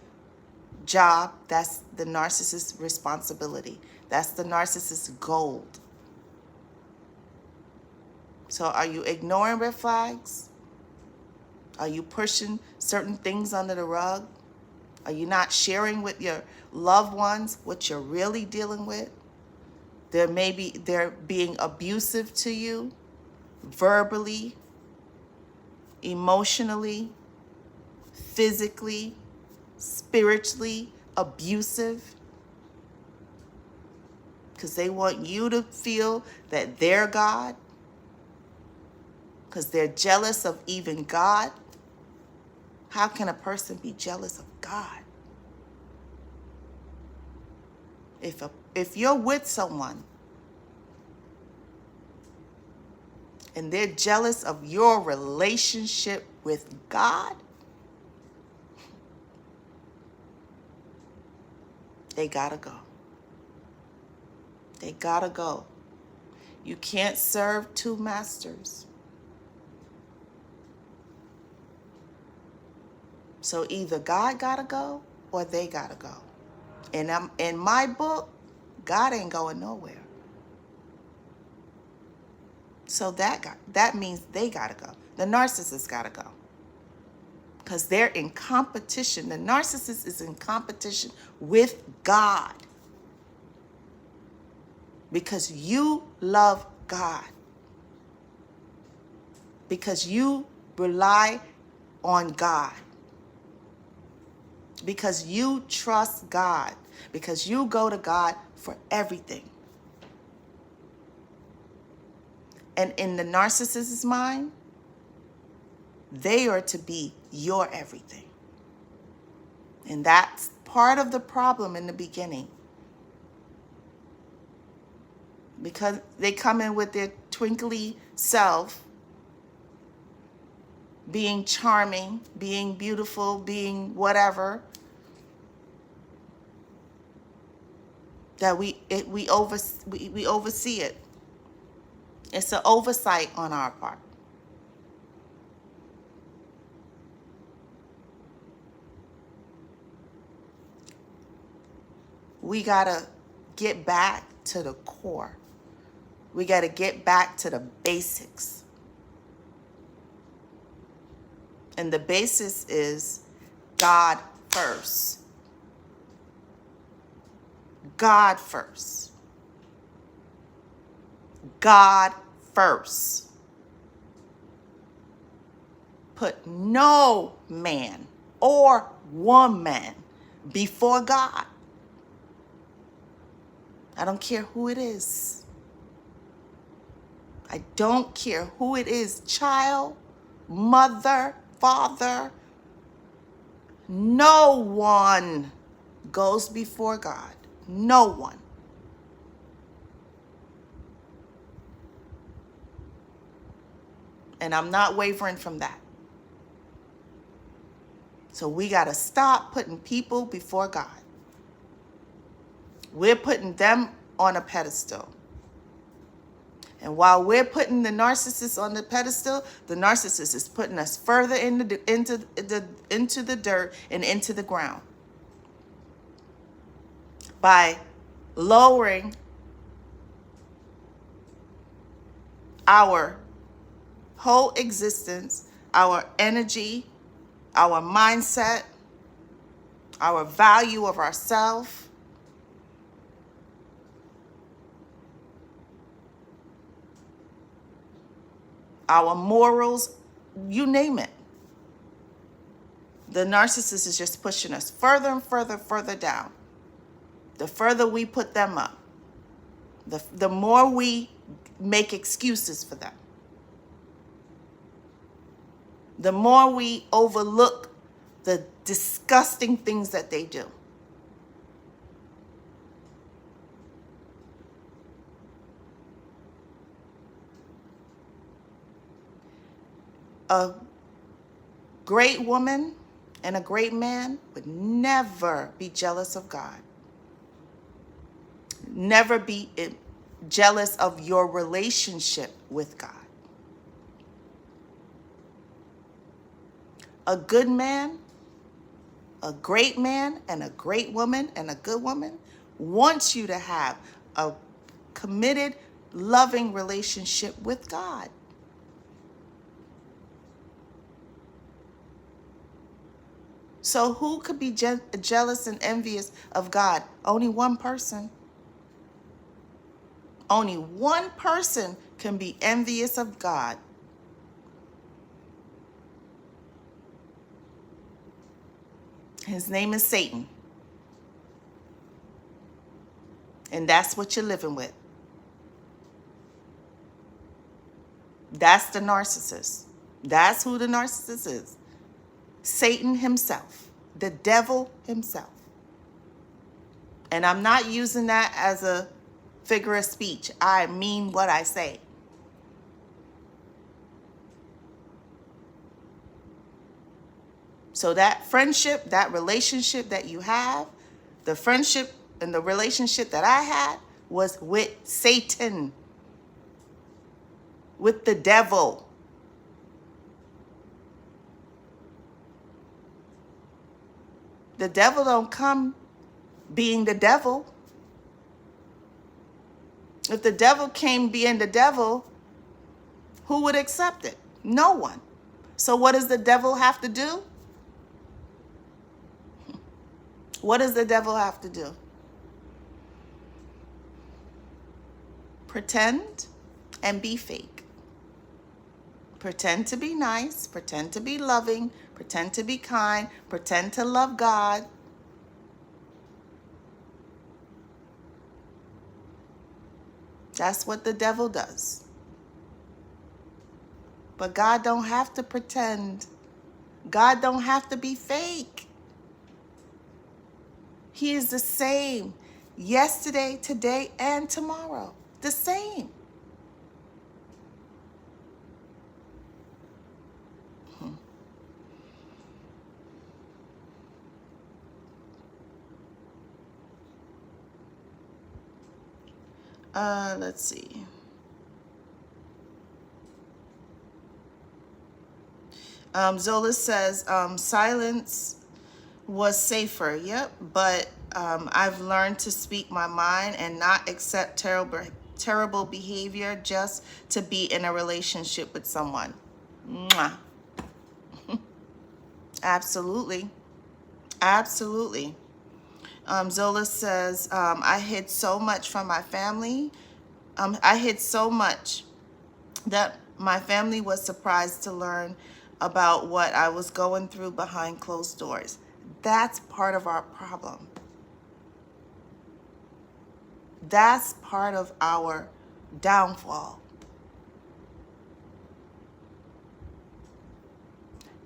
job. That's the narcissist's responsibility. That's the narcissist's goal. So are you ignoring red flags? Are you pushing certain things under the rug? Are you not sharing with your loved ones what you're really dealing with? They're being abusive to you, verbally, emotionally, physically, spiritually abusive. Because they want you to feel that they're God. Because they're jealous of even God. How can a person be jealous of God? If you're with someone and they're jealous of your relationship with God, they gotta go. They gotta go. You can't serve two masters. So either God gotta go or they gotta go. And in my book, God ain't going nowhere. So that means they gotta go. The narcissist gotta go. Because they're in competition. The narcissist is in competition with God. Because you love God. Because you rely on God. Because you trust God. Because you go to God for everything. And in the narcissist's mind, they are to be your everything. And that's part of the problem in the beginning. Because they come in with their twinkly self, being charming, being beautiful, being whatever, that we oversee it. It's an oversight on our part. We gotta get back to the core. We gotta get back to the basics. And the basis is God first. God first. God first. Put no man or woman before God. I don't care who it is. I don't care who it is. Child, mother, father. No one goes before God. No one. And I'm not wavering from that. So we got to stop putting people before God. We're putting them on a pedestal. And while we're putting the narcissist on the pedestal, the narcissist is putting us further into the dirt and into the ground by lowering our whole existence, our energy, our mindset, our value of ourselves. Our morals, you name it. The narcissist is just pushing us further and further down. The further we put them up, the more we make excuses for them. The more we overlook the disgusting things that they do. A great woman and a great man would never be jealous of God. Never be jealous of your relationship with God. A good man, a great man, and a great woman, and a good woman wants you to have a committed, loving relationship with God. So who could be jealous and envious of God? Only one person. Only one person can be envious of God. His name is Satan. And that's what you're living with. That's the narcissist. That's who the narcissist is. Satan himself. The devil himself. And I'm not using that as a figure of speech. I mean what I say. So that friendship, that relationship that you have, the friendship and the relationship that I had was with Satan, with the devil. The devil don't come being the devil. If the devil came being the devil, who would accept it? No one. So what does the devil have to do? What does the devil have to do? Pretend and be fake. Pretend to be nice, pretend to be loving, pretend to be kind, pretend to love God. That's what the devil does. But God don't have to pretend. God don't have to be fake. He is the same yesterday, today, and tomorrow. The same. Let's see. Zola says, silence was safer. Yep, but I've learned to speak my mind and not accept terrible behavior just to be in a relationship with someone. Mwah. Absolutely. Absolutely. Zola says, I hid so much from my family. I hid so much that my family was surprised to learn about what I was going through behind closed doors. That's part of our problem. That's part of our downfall.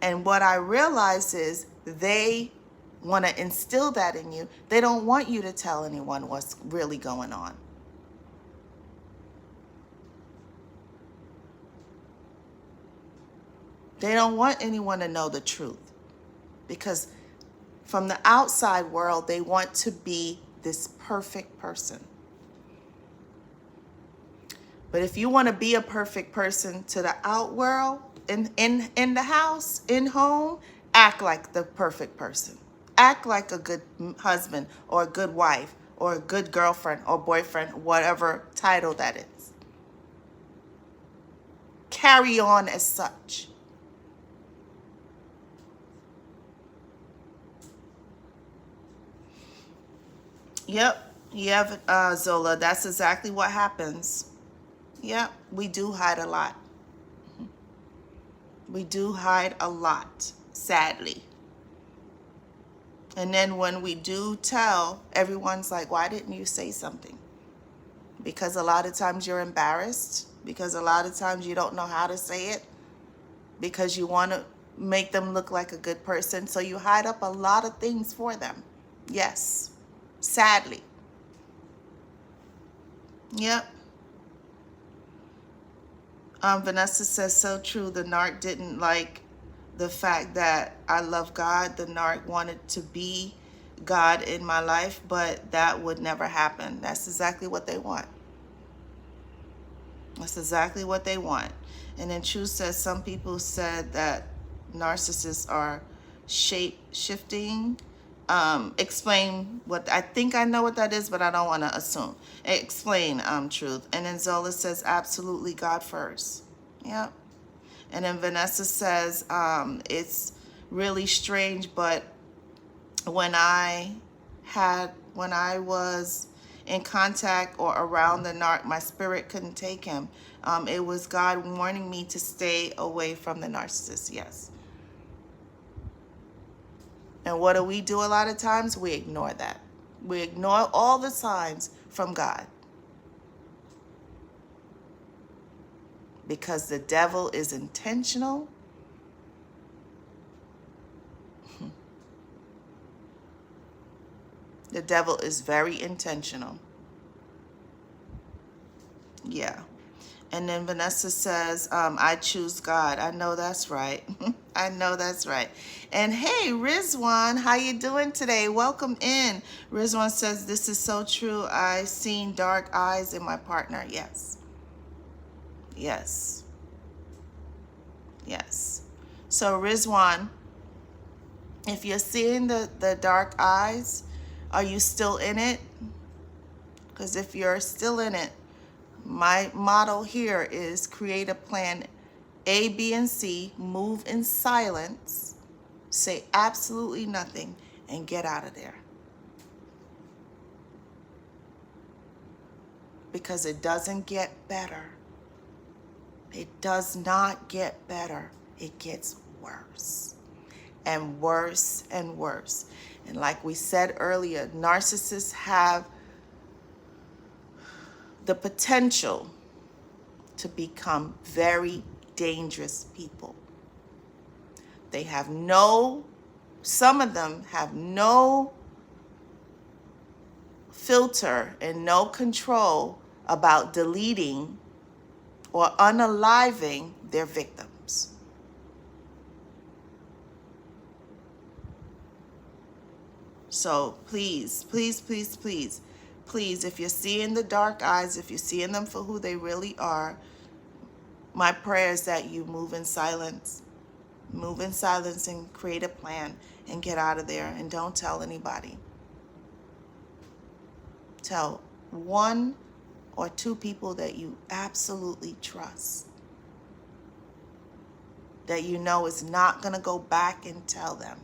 And what I realize is they want to instill that in you. They don't want you to tell anyone what's really going on. They don't want anyone to know the truth, because from the outside world, they want to be this perfect person. But if you want to be a perfect person to the out world, in the house, in home, act like the perfect person. Act like a good husband or a good wife or a good girlfriend or boyfriend, whatever title that is. Carry on as such. Yep. Yeah, Zola, that's exactly what happens. Yep, we do hide a lot. We do hide a lot, sadly. And then when we do tell, everyone's like, why didn't you say something? Because a lot of times you're embarrassed, because a lot of times you don't know how to say it, because you want to make them look like a good person. So you hide up a lot of things for them. Yes, sadly. Yep. Vanessa says, so true. The narc didn't like the fact that I love God. The narc wanted to be God in my life, but that would never happen. That's exactly what they want. That's exactly what they want. And then True says, some people said that narcissists are shape shifting. Explain what, I think I know what that is, but I don't want to assume. Explain, Truth. And then Zola says, absolutely, God first. Yep. And then Vanessa says, it's really strange, but when I was in contact or around the narc, my spirit couldn't take him. It was God warning me to stay away from the narcissist. Yes. And what do we do a lot of times? We ignore that. We ignore all the signs from God. Because the devil is intentional. The devil is very intentional. Yeah. And then Vanessa says, I choose God. I know that's right. I know that's right. And hey, Rizwan, how you doing today? Welcome in. Rizwan says, this is so true. I've seen dark eyes in my partner. Yes. Yes. Yes. So Rizwan, if you're seeing the dark eyes, are you still in it? Because if you're still in it, my motto here is create a plan A, B, and C, move in silence, say absolutely nothing, and get out of there. Because it doesn't get better. It does not get better. It gets worse and worse and worse. And like we said earlier, narcissists have the potential to become very dangerous people. They have some of them have no filter and no control about deleting or unaliving their victims. So please, please, please, please, please, if you're seeing the dark eyes, if you're seeing them for who they really are, my prayer is that you move in silence. Move in silence and create a plan and get out of there, and don't tell anybody. Tell one or two people that you absolutely trust. that you know is not going to go back and tell them.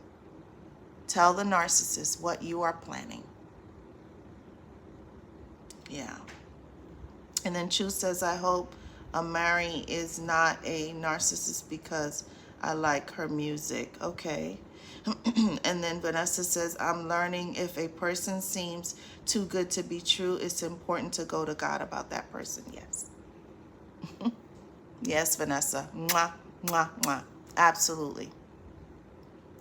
Tell the narcissist what you are planning. Yeah. And then Chu says, I hope Amari is not a narcissist because I like her music. Okay. And then Vanessa says, I'm learning if a person seems too good to be true, it's important to go to God about that person. Yes. Yes, Vanessa. Mwah, mwah, mwah. Absolutely.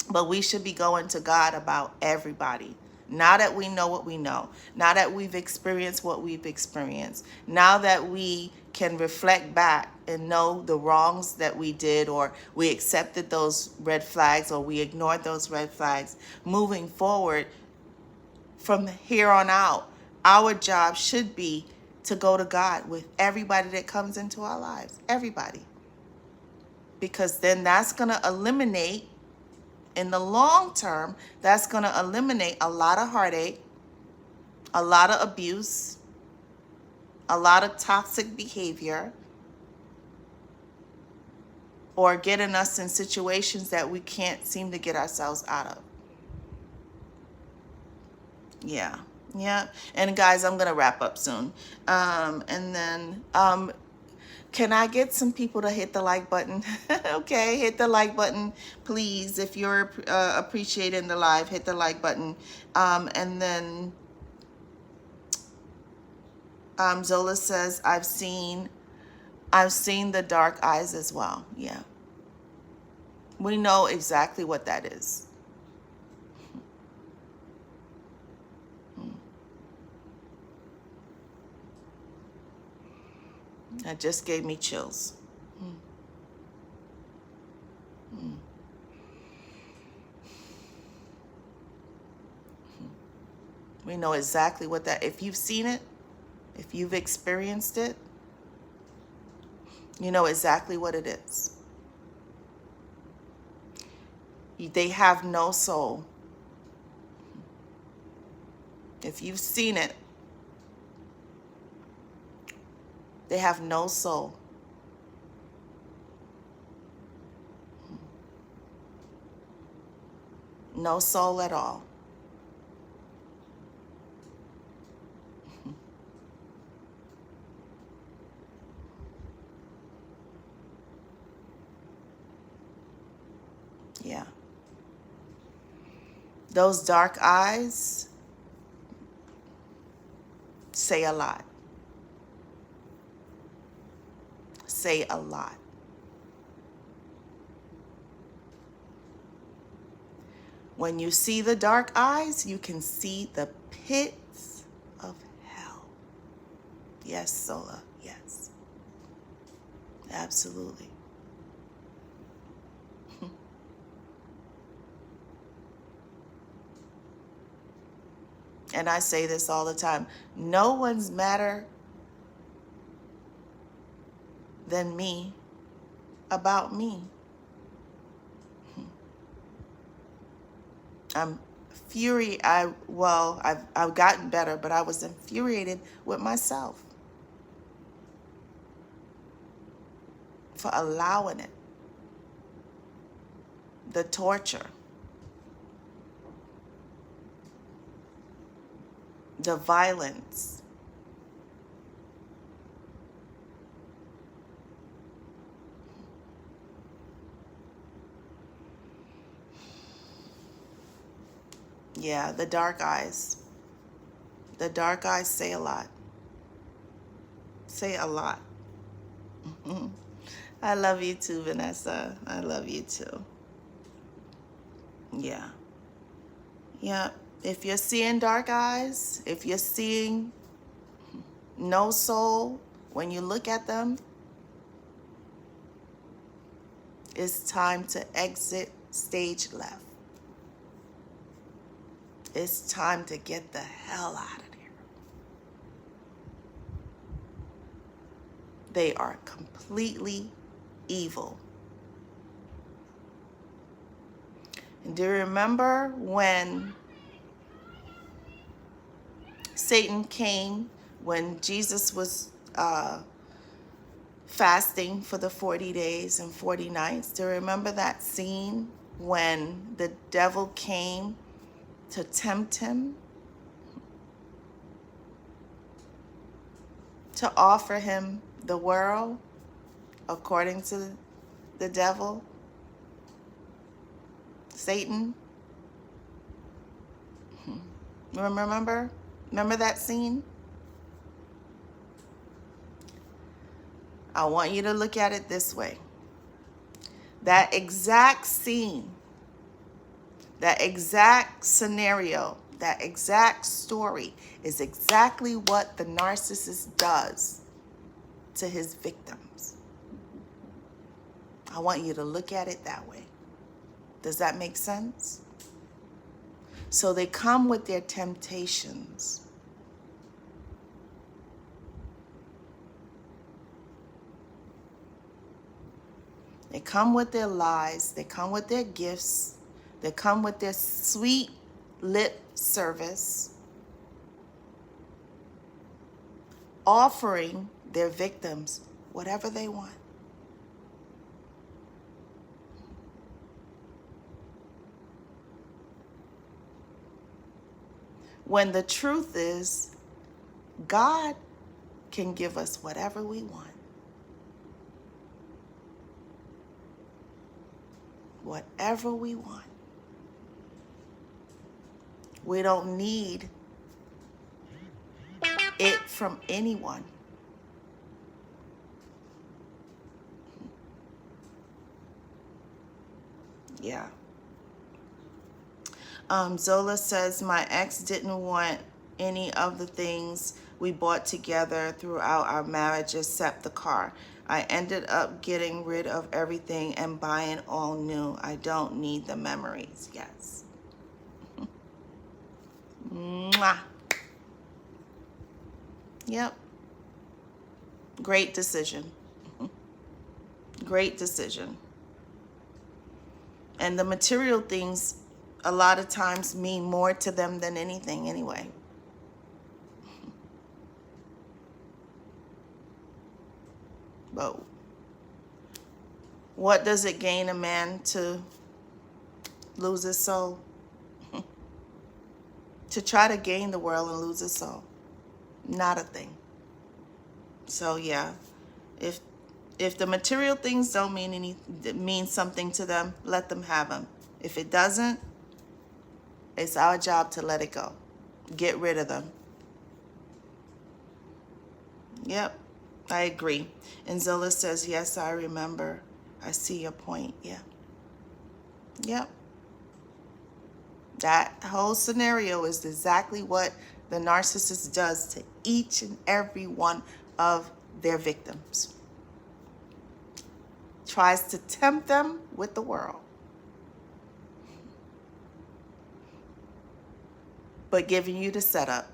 But we should be going to God about everybody. Now that we know what we know, now that we've experienced what we've experienced, now that we can reflect back and know the wrongs that we did, or we accepted those red flags, or we ignored those red flags, moving forward from here on out, our job should be to go to God with everybody that comes into our lives. Everybody. Because then that's going to eliminate, in the long term, that's going to eliminate a lot of heartache, a lot of abuse, a lot of toxic behavior, or getting us in situations that we can't seem to get ourselves out of. Yeah. Yeah. And guys, I'm going to wrap up soon. And then, can I get some people to hit the like button? Okay, hit the like button, please. If you're appreciating the live, hit the like button. And then Zola says, I've seen the dark eyes as well. Yeah. We know exactly what that is. That just gave me chills. We know exactly what that, if you've seen it, if you've experienced it, you know exactly what it is. They have no soul. If you've seen it, they have no soul. No soul at all. Yeah. Those dark eyes say a lot. Say a lot. When you see the dark eyes, you can see the pits of hell. Yes, Sola. Yes. Absolutely. And I say this all the time. No one's madder than me about me. I'm I've gotten better, but I was infuriated with myself for allowing it. The torture, the violence. Yeah, the dark eyes. The dark eyes say a lot. Say a lot. I love you too, Vanessa. I love you too. Yeah. Yeah. If you're seeing dark eyes, if you're seeing no soul when you look at them, it's time to exit stage left. It's time to get the hell out of there. They are completely evil. And do you remember when Satan came, when Jesus was fasting for the 40 days and 40 nights. Do you remember that scene when the devil came to tempt him? To offer him the world according to the devil, Satan. Remember? Remember that scene? I want you to look at it this way. That exact scene, that exact scenario, that exact story is exactly what the narcissist does to his victims. I want you to look at it that way. Does that make sense? So they come with their temptations. They come with their lies. They come with their gifts. They come with their sweet lip service, offering their victims whatever they want. When the truth is, God can give us whatever we want. Whatever we want. We don't need it from anyone. Yeah. Zola says, my ex didn't want any of the things we bought together throughout our marriage except the car. I ended up getting rid of everything and buying all new. I don't need the memories. Yes. Mwah. Yep. Great decision. Great decision. And the material things a lot of times mean more to them than anything anyway. But what does it gain a man to lose his soul? To try to gain the world and lose his soul. Not a thing. So yeah, if the material things don't mean something to them, let them have them. If it doesn't, it's our job to let it go. Get rid of them. Yep, I agree. And Zola says, yes, I remember. I see your point. Yeah. Yep. That whole scenario is exactly what the narcissist does to each and every one of their victims. Tries to tempt them with the world, but giving you the setup.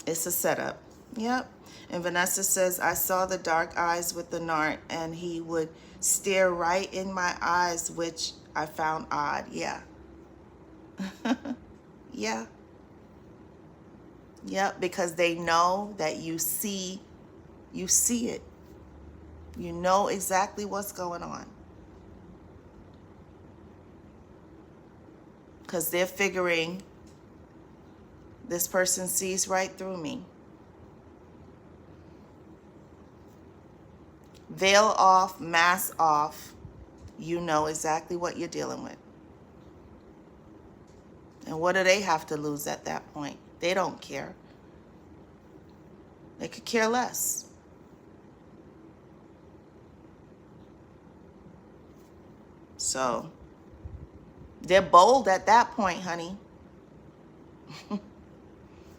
It's a setup. Yep. And Vanessa says, I saw the dark eyes with the narc, and he would stare right in my eyes, which I found odd. Yeah. Yeah. Yep, because they know that you see it. You know exactly what's going on. Because they're figuring this person sees right through me. Veil off, mask off, you know exactly what you're dealing with. And what do they have to lose at that point? They don't care. They could care less. So they're bold at that point, honey.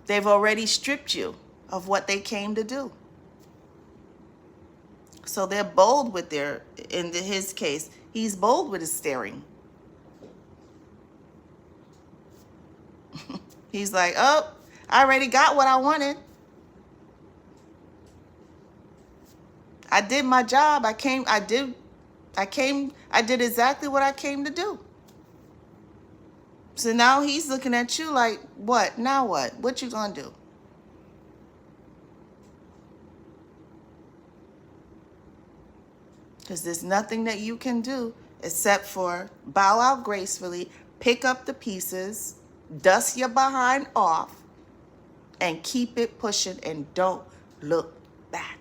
They've already stripped you of what they came to do. So they're bold with in his case, he's bold with his staring. He's like, oh, I already got what I wanted. I did my job. I did exactly what I came to do. So now he's looking at you like, what? Now what? What you gonna do? Because there's nothing that you can do except for bow out gracefully, pick up the pieces, dust your behind off, and keep it pushing and don't look back.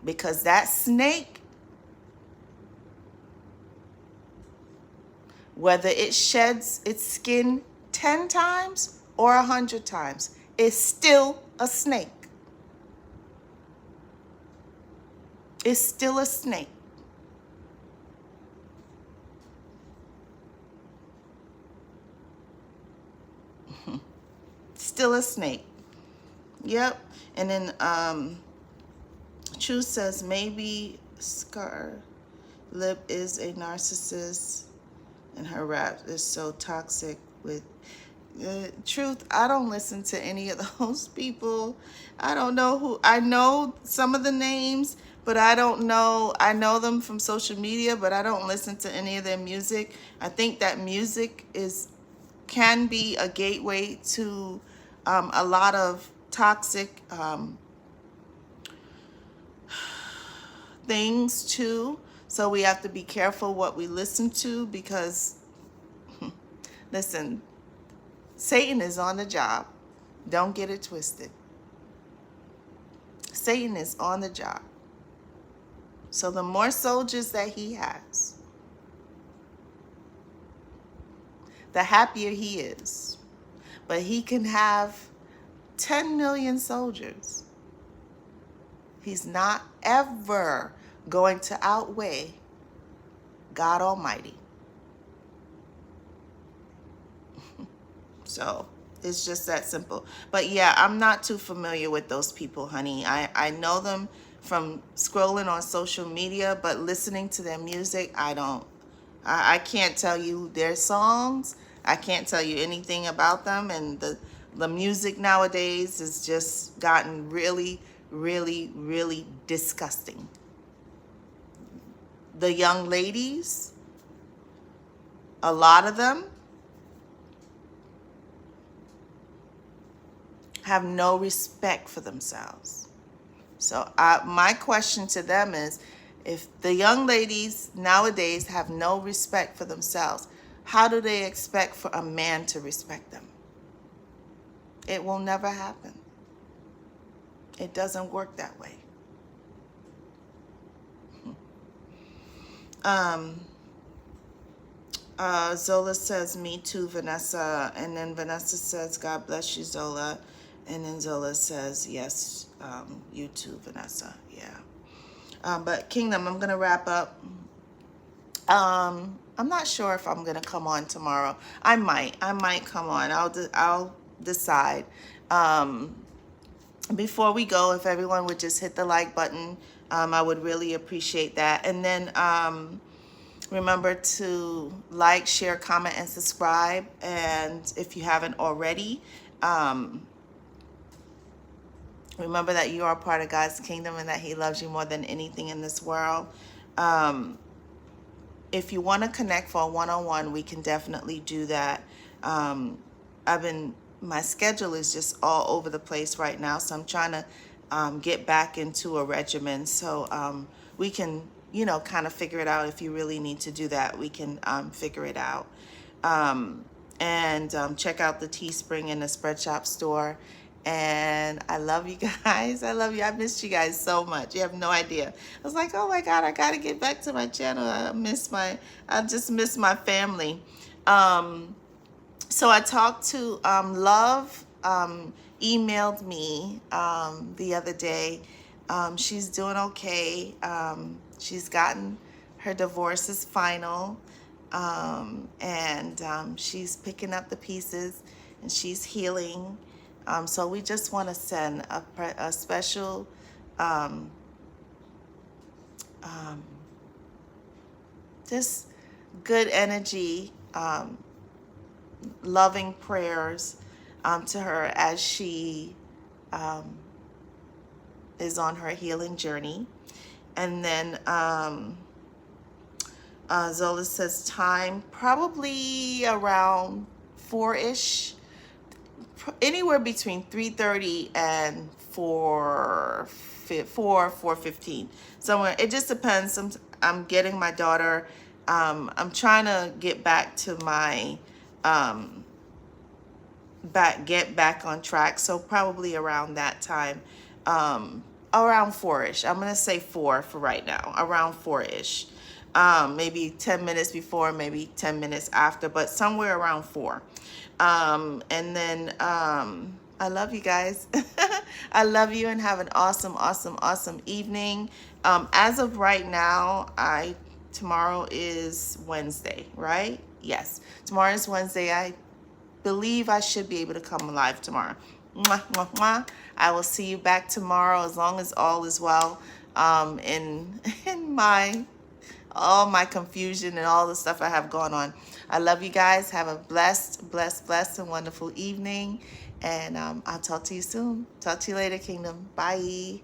Because that snake, whether it sheds its skin 10 times or 100 times, is still a snake. It's still a snake. Still a snake. Yep. And then Truth says maybe Scarlett is a narcissist and her rap is so toxic with Truth. I don't listen to any of those people. I don't know who. I know some of the names, but I don't know. I know them from social media, but I don't listen to any of their music. I think that music can be a gateway to a lot of toxic things too. So we have to be careful what we listen to, because listen, Satan is on the job. Don't get it twisted. Satan is on the job. So the more soldiers that he has, the happier he is. But he can have 10 million soldiers. He's not ever going to outweigh God Almighty. So it's just that simple. But yeah, I'm not too familiar with those people, honey. I know them from scrolling on social media, but listening to their music, I can't tell you their songs. I can't tell you anything about them. And the music nowadays has just gotten really, really, really disgusting. The young ladies, a lot of them, have no respect for themselves. So my question to them is, if the young ladies nowadays have no respect for themselves, how do they expect for a man to respect them? It will never happen. It doesn't work that way. Zola says, me too, Vanessa. And then Vanessa says, God bless you, Zola. And then Zola says, yes, you too, Vanessa. Yeah. But Kingdom, I'm going to wrap up. I'm not sure if I'm going to come on tomorrow. I might come on. I'll decide. Before we go, if everyone would just hit the like button, I would really appreciate that. And then remember to like, share, comment, and subscribe. And if you haven't already, remember that you are part of God's kingdom and that he loves you more than anything in this world. If you want to connect for a one-on-one, we can definitely do that. My schedule is just all over the place right now, so I'm trying to get back into a regimen. So we can, kind of figure it out. If you really need to do that, we can figure it out. And check out the Teespring and the Spreadshop store. And I love you guys. I love you. I missed you guys so much. You have no idea. I was like, oh my God, I got to get back to my channel. I just miss my family. So I talked to Love, emailed me the other day. She's doing okay. She's gotten her divorce is final. And she's picking up the pieces and she's healing. So we just want to send a special just good energy, loving prayers to her as she is on her healing journey. And then Zola says time probably around 4-ish. Anywhere between 3:30 and 4, 4:15, somewhere. It just depends. I'm getting my daughter. I'm trying to get back to my get back on track. So probably around that time, around 4-ish. I'm gonna say 4 for right now. Around 4-ish. Maybe 10 minutes before, maybe 10 minutes after, but somewhere around 4. And then I love you guys. I love you, and have an awesome, awesome, awesome evening. As of right now, tomorrow is Wednesday, right? Yes, tomorrow is Wednesday. I believe I should be able to come live tomorrow. Mwah, mwah, mwah. I will see you back tomorrow, as long as all is well in all my confusion and all the stuff I have going on. I love you guys. Have a blessed, blessed, blessed, and wonderful evening. And I'll talk to you soon. Talk to you later, Kingdom. Bye.